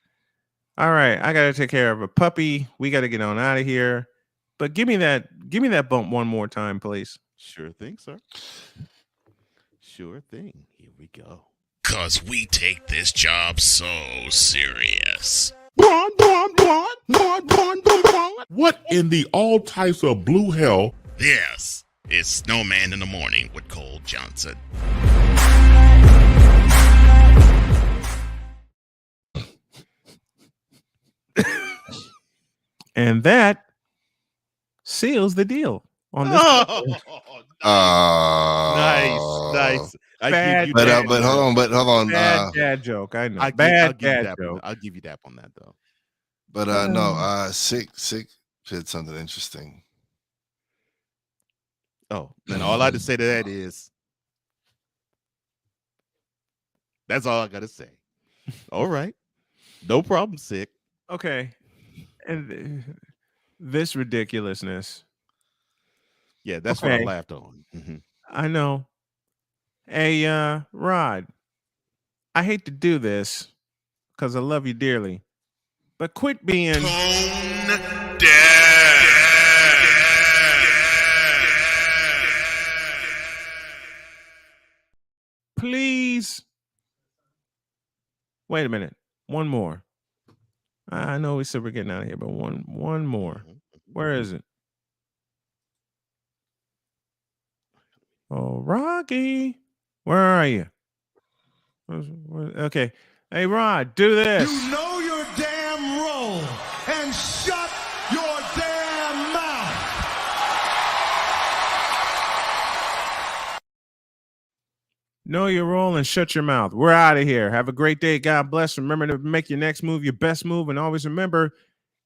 All right, I gotta take care of a puppy. We gotta get on out of here. But give me that bump one more time, please. Sure thing, sir. Sure thing. Here we go. 'Cause we take this job so serious. What in the all types of blue hell? This is Snowman in the Morning with Cole Johnson. And that seals the deal on this. Nice. But hold on. Bad dad joke. I know. I'll Bad give you dad that joke. I'll give you that on that though. But Sick said something interesting. Oh, and all I had to say to that is that's all I gotta say. All right. No problem, Sick. Okay. And this ridiculousness. Yeah, that's what I laughed on. I know. Hey, Rod, I hate to do this because I love you dearly, but quit being Tone deaf. Please. Wait a minute. One more. I know we said we're getting out of here, but one more. Where is it? Oh, Rocky. Where are you? Okay. Hey, Rod, do this. You know your damn role and shut your damn mouth. Know your role and shut your mouth. We're out of here. Have a great day. God bless. Remember to make your next move your best move. And always remember,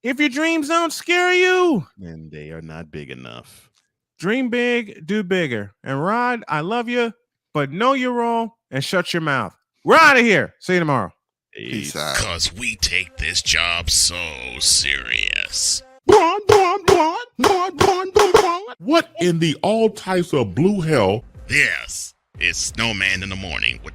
if your dreams don't scare you, then they are not big enough. Dream big, do bigger. And Rod, I love you, but know your role and shut your mouth. We're out of here. See you tomorrow. Peace out. 'Cause we take this job so serious. What in the all types of blue hell? This is Snowman in the Morning with